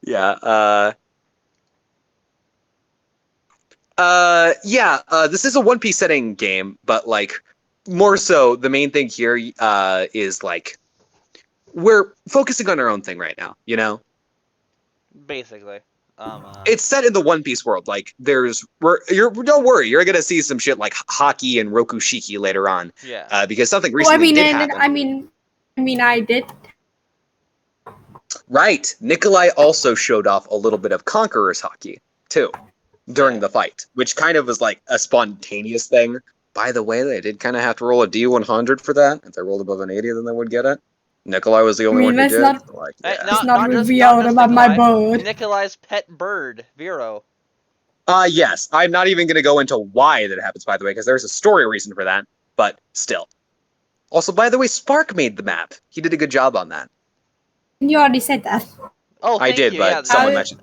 Yeah. This is a One Piece setting game, but like more so, the main thing here is like we're focusing on our own thing right now. Basically. It's set in the One Piece world. Like don't worry, you're gonna see some shit like Haki and Rokushiki later on. Yeah. Because something recently did happen. I did. Right. Nikolai also showed off a little bit of Conqueror's Haki too during the fight, which kind of was like a spontaneous thing. By the way, they did kind of have to roll a D100 for that. If they rolled above an 80, then they would get it. Nikolai was the only one who did. Not revealed about my bird. Nikolai's pet bird, Vero. Yes. I'm not even going to go into why that happens, by the way, because there's a story reason for that. But still. Also, by the way, Spark made the map. He did a good job on that. You already said that. Oh, I did, but someone mentioned.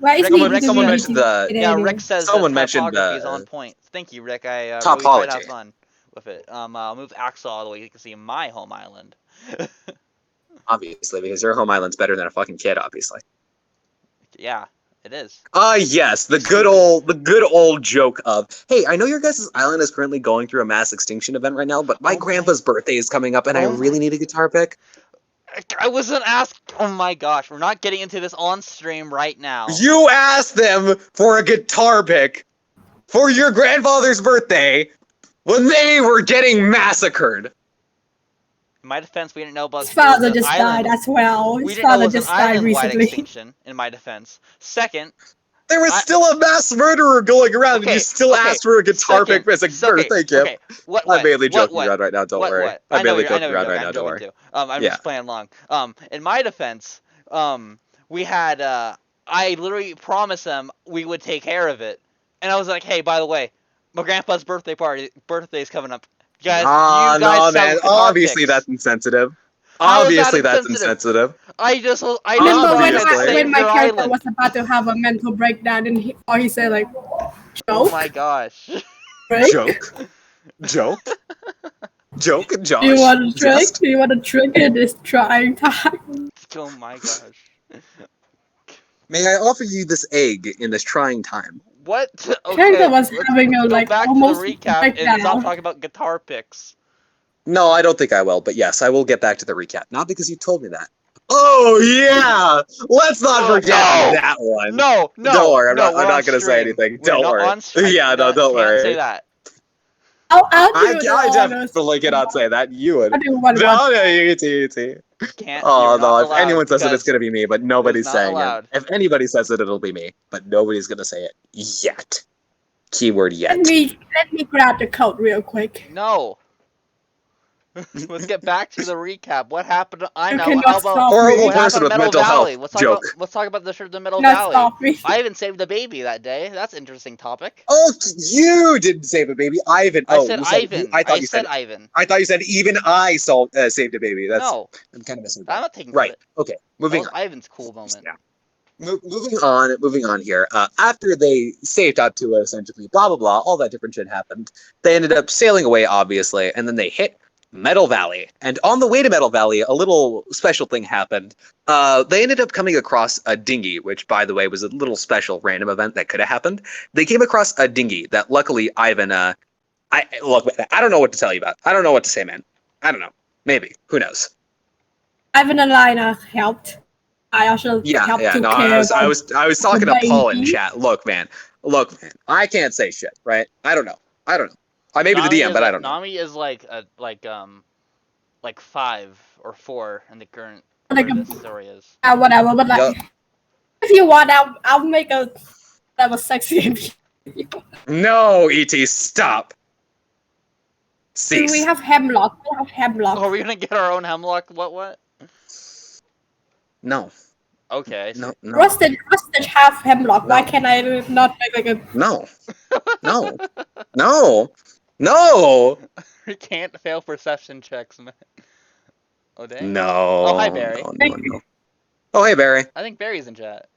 Someone mentioned the. Yeah, Rick says someone mentioned the. Is on point. Thank you, Rick. I topology. Really tried to have fun with it. I'll move Axel all the way so you can see my home island. Obviously, because your home island's better than a fucking kid, obviously. Yeah, it is. Yes, the good old joke of, hey, I know your guys' island is currently going through a mass extinction event right now, but my grandpa's birthday is coming up and I really need a guitar pick. I wasn't asked. Oh my gosh, we're not getting into this on stream right now. You asked them for a guitar pick for your grandfather's birthday when they were getting massacred. In my defense, we didn't know about. His father just died as well. His father just died recently. Extinction, in my defense. Second, there was still a mass murderer going around, and you still asked for a guitar pick as a birthday gift. I'm mainly joking around right now. Don't worry. I'm mainly joking around right now. Don't worry. I'm just playing along. In my defense, we had. I literally promised them we would take care of it, and I was like, "Hey, by the way, my grandpa's birthday's coming up. Guys, you guys man. Obviously, that's insensitive. Obviously, that's insensitive. I remember when my character was about to have a mental breakdown, and he said like, "Joke." Oh my gosh. Right? Joke. And Josh. Do you want a trick? Do you want a trick in this trying time? Oh my gosh. May I offer you this egg in this trying time? What? Character Okay, was let's having a go like back to the almost recap and stop breakdown. talking about guitar picks. No, I don't think I will, but yes, I will get back to the recap. Not because you told me that. Oh yeah! Let's not forget No! that one. No, Don't worry, no, I'm we're on not gonna say stream. anything. We're Don't not worry. on stream. Yeah, no, don't Can't say worry. that. I'll do the I honors. definitely cannot say that. You would. I do what I No, want. no, you. Can't. Oh You're no! not If allowed anyone says it, it's because gonna be me. But it's nobody's not saying allowed. it. If anybody says it, it'll be me. But nobody's gonna say it yet. Keyword yet. Let me grab the code real quick. No. Let's get back to the recap. What happened? I You know. cannot How about stop Horrible what me. person happened with at Metal mental Valley? health. Joke. Let's talk about the Metal Not Valley. stop me. I even saved the baby that day. That's an interesting topic. Oh, you didn't save a baby, Ivan. I Oh, said you said. Ivan. I I thought you said said. Ivan. I thought you said even I saved a baby. That's. No, I'm kind of missing I'm that. not taking Right. credit. Okay. That Moving was on. Ivan's cool moment. Yeah. Moving on here. After they saved up to it, essentially, blah blah blah, all that different shit happened. They ended up sailing away, obviously, and then they hit Metal Valley. And on the way to Metal Valley, a little special thing happened. They ended up coming across a dinghy, which, by the way, was a little special random event that could have happened. They came across a dinghy that, luckily, Ivan. I look. I don't know what to tell you about. I don't know what to say, man. I don't know. Maybe. Who knows? Ivan and Lina helped. I also helped to No, care I about was talking to Paul in baby. chat. Look, man. I can't say shit, right? I don't know. I may be the DM, but I don't know. Nami is like 5 or 4 in the current Like where this story is. Whatever, but like Yup. if you want, I'll make a that was sexy. No, ET, stop. We Cease. have hemlock. We have hemlock. Oh, are we gonna get our own hemlock? What? No. Okay, I see. No. Rusted have hemlock. No. Why can't I not make like a No. No. No. We can't fail perception checks, man. Oh dang. No. Oh hi Barry. No. Oh hey Barry. I think Barry's in chat.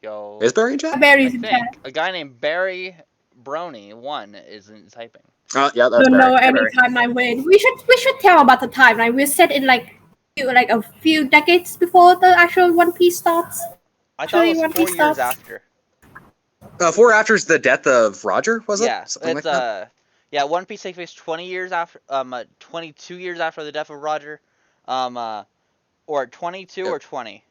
Yo. Is Barry in chat? berries I in think chat? a guy named Barry Brony 1 is typing. Oh yeah, that's Don't Barry. know Hey, any Barry. timeline when we should tell about the timeline. We set in like a few decades before the actual One Piece starts. I thought it Actually, was One 4 Piece years starts. after. 4 after's the death of Roger, was it? Yeah, Something it's like that? yeah, One Piece takes place 20 years after 22 years after the death of Roger. Or 22 or 20.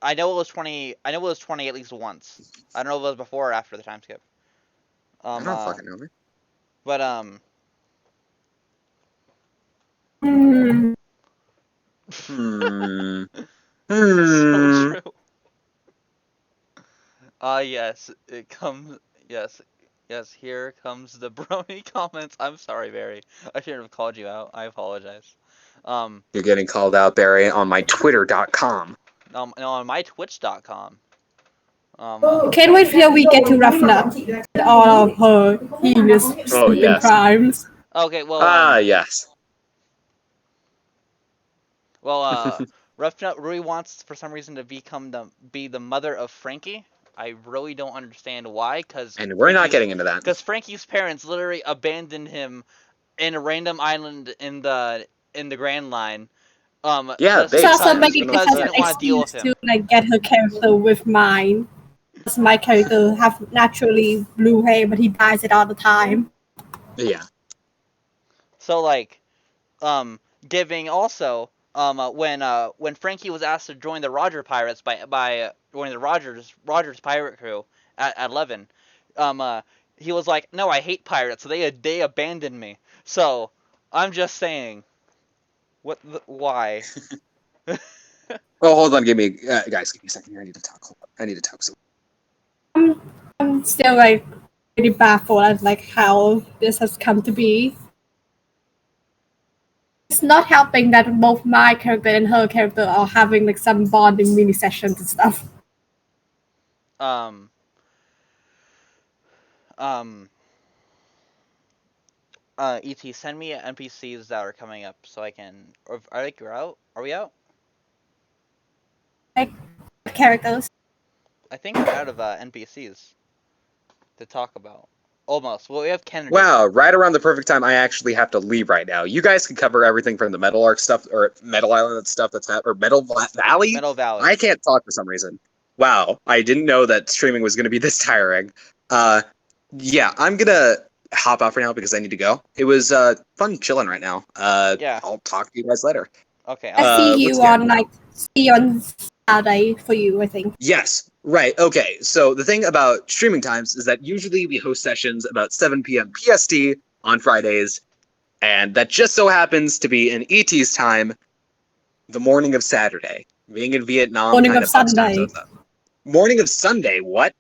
I know it was 20. I know it was 20 at least once. I don't know if it was before or after the time skip. I don't fucking know, man. But Hmm. so true. Yes, it comes. Yes. Here comes the brony comments. I'm sorry, Barry. I shouldn't have called you out. I apologize. You're getting called out, Barry, on my Twitter.com. No, on my Twitch.com. Can't wait till we get to roughen up all of her heinous stupid yes. crimes. Okay, well. Yes. Well, Rough Nut Rui wants for some reason to be the mother of Frankie. I really don't understand why, And we're not getting into that. Because Frankie's parents literally abandoned him in a random island in the Grand Line. Yeah, It's also because making they it as didn't an want to deal with excuse him. to like get her character with mine. Because my character have naturally blue hair, but he dyes it all the time. Yeah. So like, giving also when Frankie was asked to join the Roger Pirates by joining the Rogers pirate crew at 11, he was like, no, I hate pirates, so they abandoned me. So I'm just saying, why? Oh, hold on, guys, give me a second here. I need to talk. Hold on. I need to talk. I'm still like pretty baffled at like how this has come to be. It's not helping that both my character and her character are having like some bonding mini sessions and stuff. ET, send me NPCs that are coming up so I can. Or you're out? Are we out? Like characters. I think we're out of NPCs to talk about. Almost. Well, we have Kennedy. Wow, right around the perfect time I actually have to leave right now. You guys can cover everything from the Metal Arc stuff, or Metal Island stuff or Metal Valley? Metal Valley. I can't talk for some reason. Wow, I didn't know that streaming was going to be this tiring. Yeah, I'm gonna hop out for now because I need to go. It was fun chilling right now. Yeah. I'll talk to you guys later. Okay. I see Once you again, on see you on Saturday for you, I think. yes, right. Okay, so the thing about streaming times is that usually we host sessions about 7 p.m. PST on Fridays, and that just so happens to be in ET's time, the morning of Saturday. Being in Vietnam Morning kind of of fucks time Sunday. zones up. Morning of Sunday, what?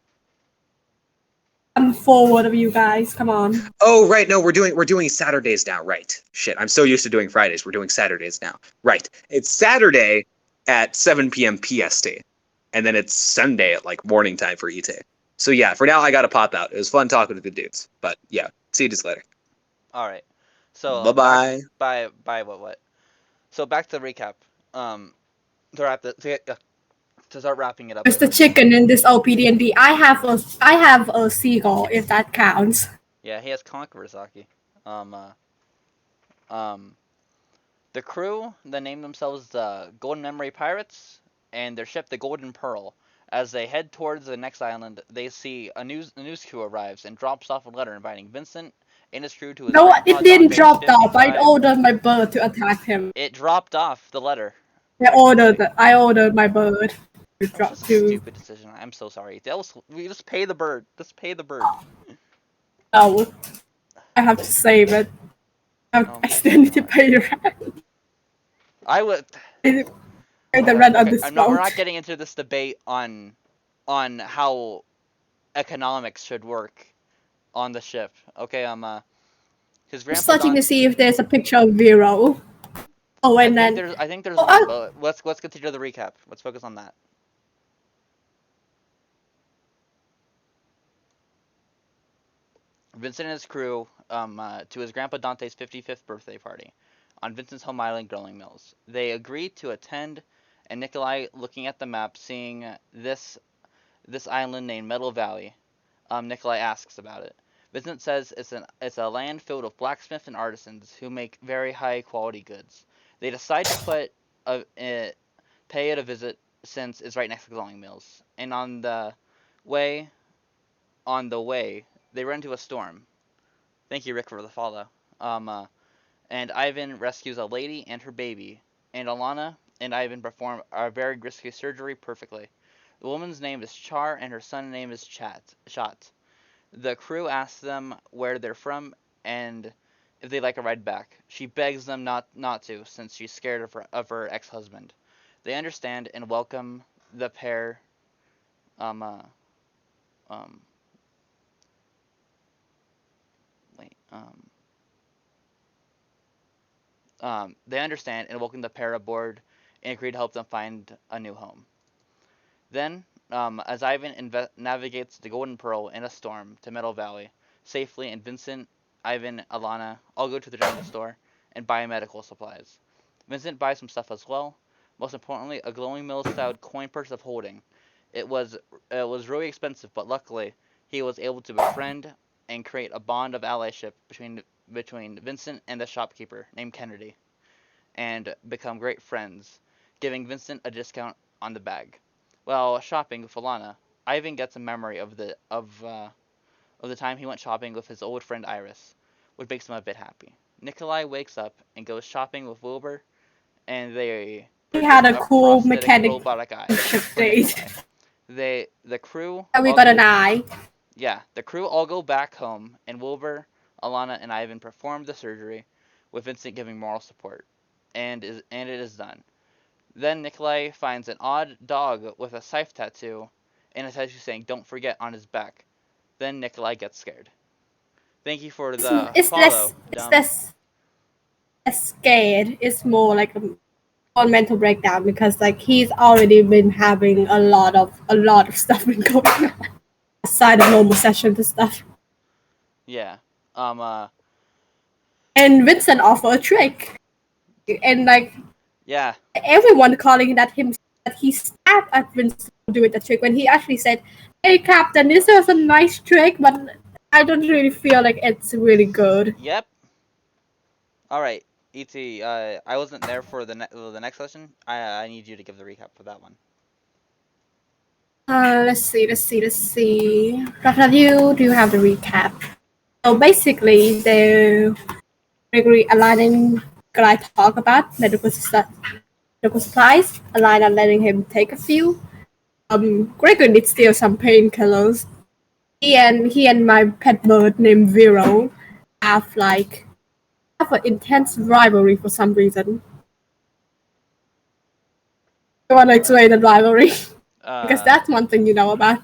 I'm forward of you guys. Come on. Oh, right. No, we're doing Saturdays now. Right. Shit. I'm so used to doing Fridays. We're doing Saturdays now. Right. It's Saturday at 7 p.m. PST, and then it's Sunday at like morning time for ET. So yeah, for now I gotta pop out. It was fun talking to the dudes, but yeah, see you just later. All right. So Bye back bye. by what? So back to the recap. To wrap to start wrapping it up. There's the chicken in this OPD&D. I have a seagull, if that counts. Yeah, he has conqueror Saki. Um. Um. The crew then named themselves the Golden Memory Pirates, and their ship the Golden Pearl. As they head towards the next island, they see a news crew arrives and drops off a letter inviting Vincent and his crew to his No, grandpa it didn't Dante's drop off. I 55. ordered my bird to attack him. It dropped off the letter. I ordered my bird to That was drop just a to. stupid decision. I'm so sorry. We just pay the bird. Just pay the bird. No, I have to save it. Oh I my still need to god. pay the rent. I would. Pay the rent of Okay, this we're boat. not getting into this debate on how economics should work on the ship. Okay, his I'm grandpa searching Don. to see if there's a picture of Vero. Oh, and then I think there's oh, one, but let's continue the recap. Let's focus on that. Vincent and his crew to his grandpa Dante's 55th birthday party on Vincent's home island, Growling Mills. They agree to attend, and Nikolai, looking at the map, seeing this island named Metal Valley, Nikolai asks about it. Vincent says it's a land filled with blacksmiths and artisans who make very high quality goods. They decide to pay it a visit since it's right next to Glowing Mills. And way on the way, they run into a storm. Thank you, Rick, for the follow. Um, uh, and Ivan rescues a lady and her baby, and Alana and Ivan perform a very risky surgery perfectly. The woman's name is Char, and her son's name is Shot. The crew asks them where they're from and if they'd like a ride back. She begs them not to, since she's scared of her ex-husband. They understand and welcome the pair. Um, uh, um, wait. They understand and welcome the pair aboard and agree to help them find a new home. Then, as Ivan navigates the Golden Pearl in a storm to Meadow Valley safely, and Vincent, Ivan, Alana all go to the general store and buy medical supplies. Vincent buys some stuff as well. Most importantly, a glowing mill-styled coin purse of holding. It was really expensive, but luckily he was able to befriend and create a bond of allyship between Vincent and the shopkeeper named Kennedy, and become great friends, giving Vincent a discount on the bag. While shopping with Alana, Ivan gets a memory of the time he went shopping with his old friend Iris, which makes him a bit happy. Nikolai wakes up and goes shopping with Wilbur, and they he had purchase a a cool prosthetic mechanic robotic eye for date. Nikolai. The crew And we all got an go eye. Yeah, the crew all go back home, and Wilbur, Alana, and Ivan perform the surgery, with Vincent giving moral support, and it is done. Then Nikolai finds an odd dog with a scythe tattoo and a tattoo saying "Don't forget" on his back. Then Nikolai gets scared. Thank you for the It's follow, dumb. less scared. It's more like a mental breakdown because like he's already been having a lot of stuff been going on aside of normal sessions and stuff. Yeah. Um. Uh. And Vincent offered a trick, and like Yeah. everyone calling that he stabbed at Vincent doing the trick when he actually said, "Hey, Captain, this was a nice trick, but I don't really feel like it's really good." Yep. All right. Et. I wasn't there for the next session. I need you to give the recap for that one. Let's see. Dr. Liu, do you have the recap? So basically, the Gregory aligning Guy talk about medical supplies. Alina letting him take a few. Gregory needs still some painkillers. He and my pet bird named Vero have an intense rivalry for some reason. I want to explain the rivalry because that's one thing you know about.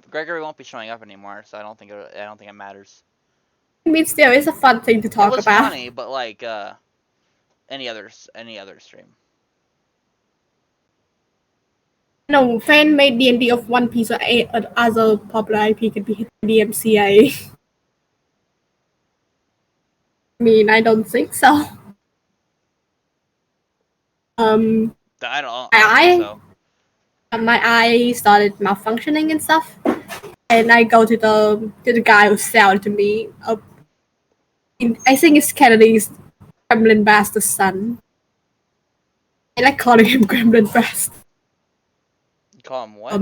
Gregory won't be showing up anymore, so I don't think it matters. I mean, still, it's a fun thing to talk about. It was funny, but like any other stream. No, fan made D&D of One Piece or other popular IP could be DMCA. I mean, I don't think so. I don't think so. My eye started malfunctioning and stuff, and I go to the guy who sold it to me. I think it's Kennedy's Gremlin Bastard's son. I like calling him Gremlin Bastard. You call him what?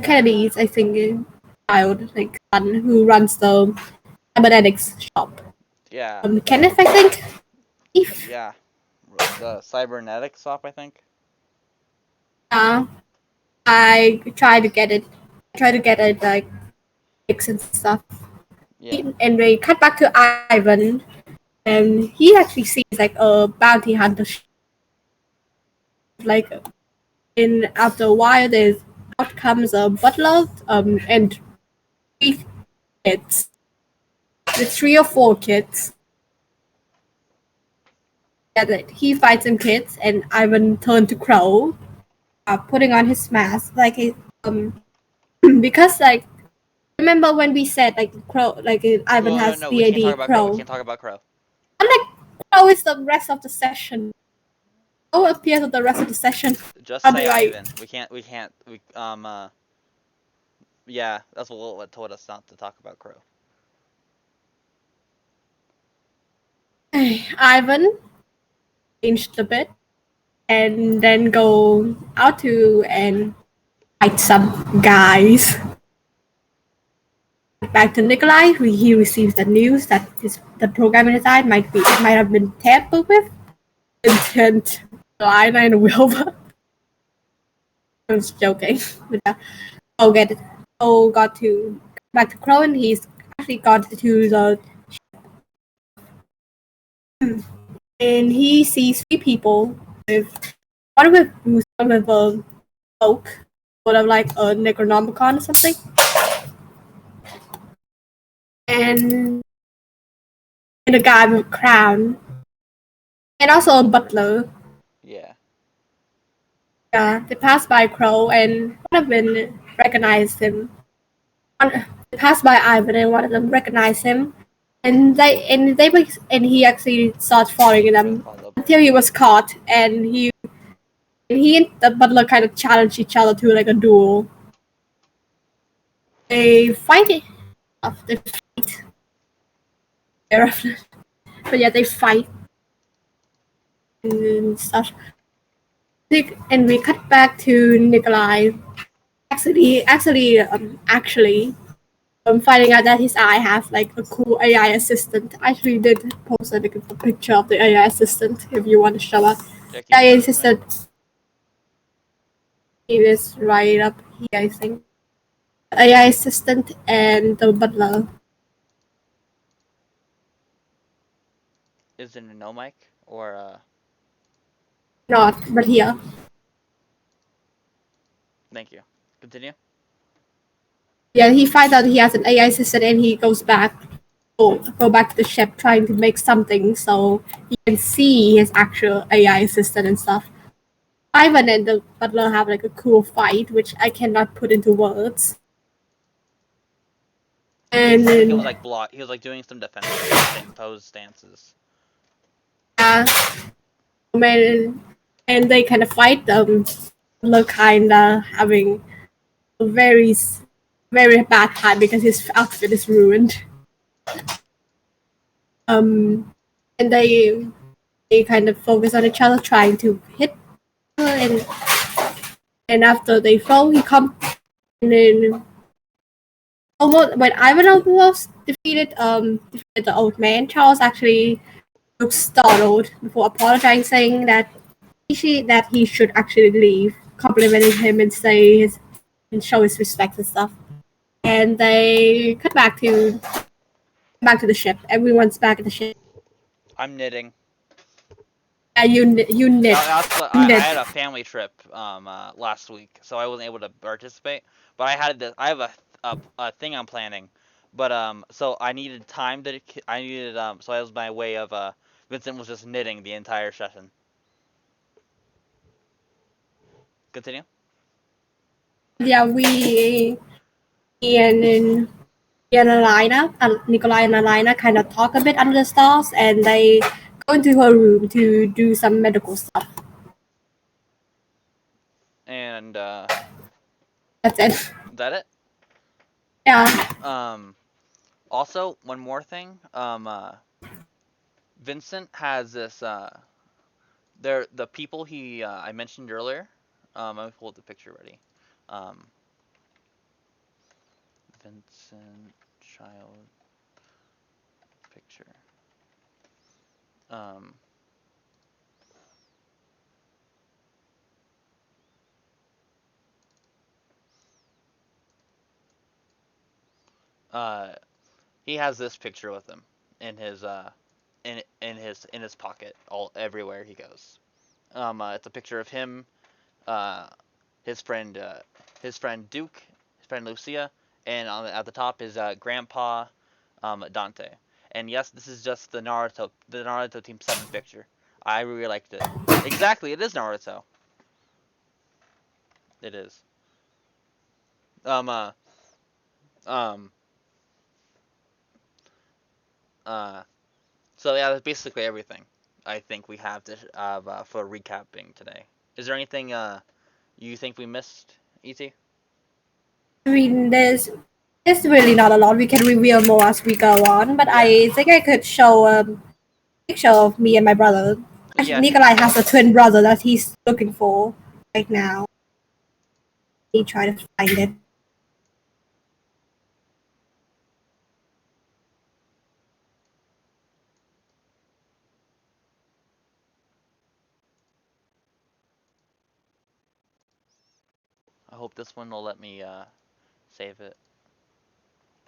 Kennedy's, I think, child, like son, who runs the cybernetics shop. Yeah. Kenneth, I think. Yeah. The cybernetics shop, I think. I try to get it. Like fix and stuff. Yeah. And we cut back to Ivan, and he actually sees like a bounty hunter. Like, and after a while, out comes a butler, and 3 kids. The 3 or 4 kids. Yeah, he fights some kids, and Ivan turned to Crow, putting on his mask, like because like. Remember when we said like Crow, like Ivan has no, BAD Crow. We can't talk about Crow. I'm like, Crow is the rest of the session. Crow appears at the rest of the session. Just say Ivan. We can't. Yeah, that's what told us not to talk about Crow. Ivan changed a bit, and then go out to and fight some guys. Back to Nikolai, he receives the news that the program inside might have been tampered with. Intent, Lina and Wilbur. I was joking. Got to back to Crow, and he's actually got to the and he sees 3 people with one with a cloak, sort of like a Necronomicon or something, and a guy with a crown, and also a butler. Yeah. Yeah, they pass by Crow, and one of them recognized him. They pass by Ivan, and one of them recognized him, and he actually starts following them until he was caught, and he and the butler kind of challenge each other to like a duel. They fight it. They fight. But yeah, they fight and stuff. And we cut back to Nikolai. Actually, finding out that his eye has like a cool AI assistant. I actually did post a picture of the AI assistant if you want to show up. AI assistant. It is right up here, I think. AI assistant and the butler. Is it a no mic or Not, but here. Thank you. Continue. Yeah, he finds out he has an AI assistant, and he goes back. Go back to the ship trying to make something so he can see his actual AI assistant and stuff. Ivan and the butler have like a cool fight, which I cannot put into words. And then, he was like He was like doing some defensive pose stances. Yeah, and they kind of fight. Butler kinda having a very bad time because his outfit is ruined. And they kind of focus on each other, trying to hit her, and And after they fall, he comes and then almost when Ivan almost defeated the old man, Charles actually looks startled before apologizing that he should actually leave, complimenting him and say his and show his respect and stuff. And they cut back to the ship. Everyone's back at the ship. I'm knitting. Yeah, you knit. That's what You I knit. had a family trip last week, so I wasn't able to participate. But I have a thing I'm planning, but so I needed time to I needed so that was my way of Vincent was just knitting the entire session. Continue. Yeah, me and and Alina, Nikolai and Alina kind of talk a bit under the stars, and they go into her room to do some medical stuff. And That's it. is that it? Yeah. Um, Also, one more thing. Vincent has this. They're the people he I mentioned earlier. Let me pull up the picture ready. Um, Vincent child picture. Um, uh, he has this picture with him in his in his pocket all everywhere he goes. It's a picture of him, uh, his friend Duke, his friend Lucia, and at the top is Grandpa Dante. And yes, this is just the Naruto Team 7 picture. I really liked it. Exactly, it is Naruto. It is. Um, uh, um, uh, so yeah, that's basically everything I think we have to for recapping today. Is there anything you think we missed, ET? I mean, there's really not a lot. We can reveal more as we go on, but Yeah. I think I could show a picture of me and my brother. Actually, Yeah, if you Nikolai could. has a twin brother that he's looking for right now. He try to find it. I hope this one will let me save it.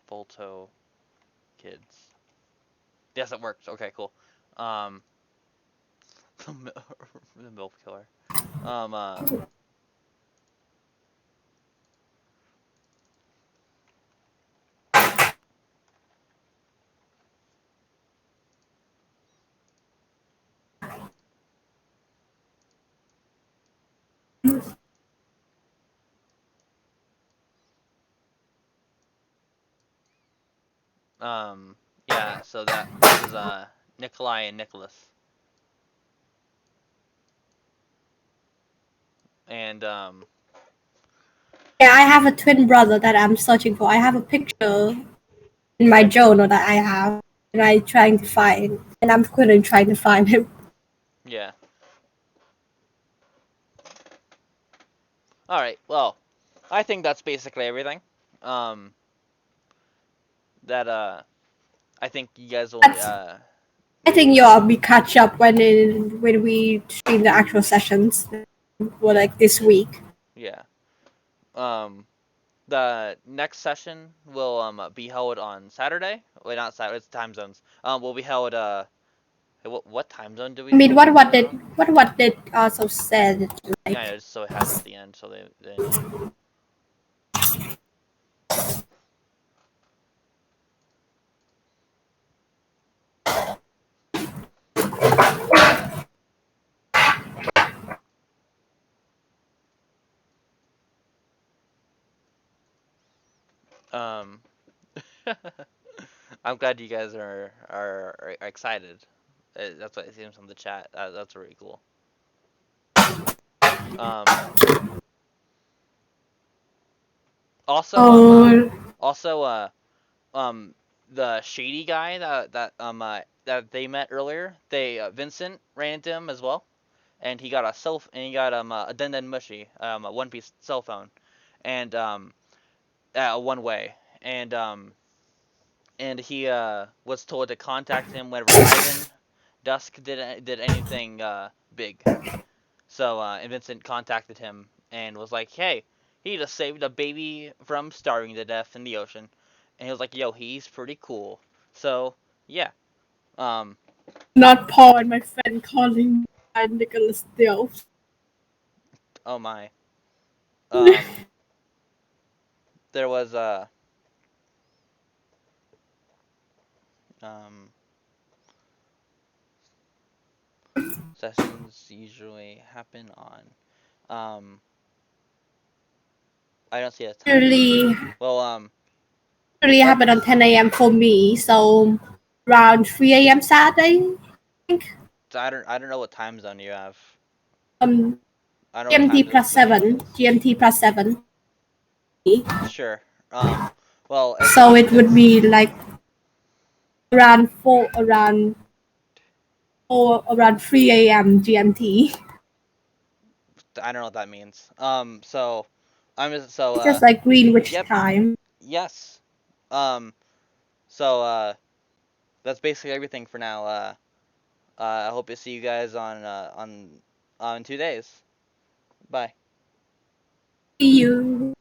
Volto kids. Yes, it works. Okay, cool. Um, the milk killer. Um, uh, um, yeah. So this is Nikolai and Nicholas, and Yeah, I have a twin brother that I'm searching for. I have a picture in my journal that I have, and I'm trying to find, and I'm currently trying to find him. yeah. All right. Well, I think that's basically everything. Um, that I think you guys will That's, I think you'll be catch up when we stream the actual sessions, for like this week. yeah. Um, the next session will be held on Saturday. Wait, not Saturday. It's time zones. Will be held what time zone do we I mean, do it on? what did also said Yeah, I like just so it has it at the end, so they know. Um, I'm glad you guys are excited. That's what it seems from the chat. That's really cool. Um, also oh also um the shady guy that they met earlier. Vincent ran into him as well. and he got a Den Den Mushy, a One Piece cell phone, and one way, and he was told to contact him whenever Ivan Dusk did anything big. So and Vincent contacted him and was like, "Hey, he just saved a baby from starving to death in the ocean," and he was like, "Yo, he's pretty cool." So yeah, um, Not Paul and my friend calling by Nicholas Dill. oh my, um, there was um sessions usually happen on I don't see a time. Usually, Well usually let happen on 10 a.m. for me, so around 3 a.m. Saturday. I don't know what time zone you have. Um, I don't know what GMT time plus zone you have. 7. GMT plus 7. Sure. Well, So it would be like around 3 a.m. GMT. I don't know what that means. So I'm just so It's just like Greenwich yep, time. yes. Um, so that's basically everything for now. I hope to see you guys on 2 days. Bye. See you.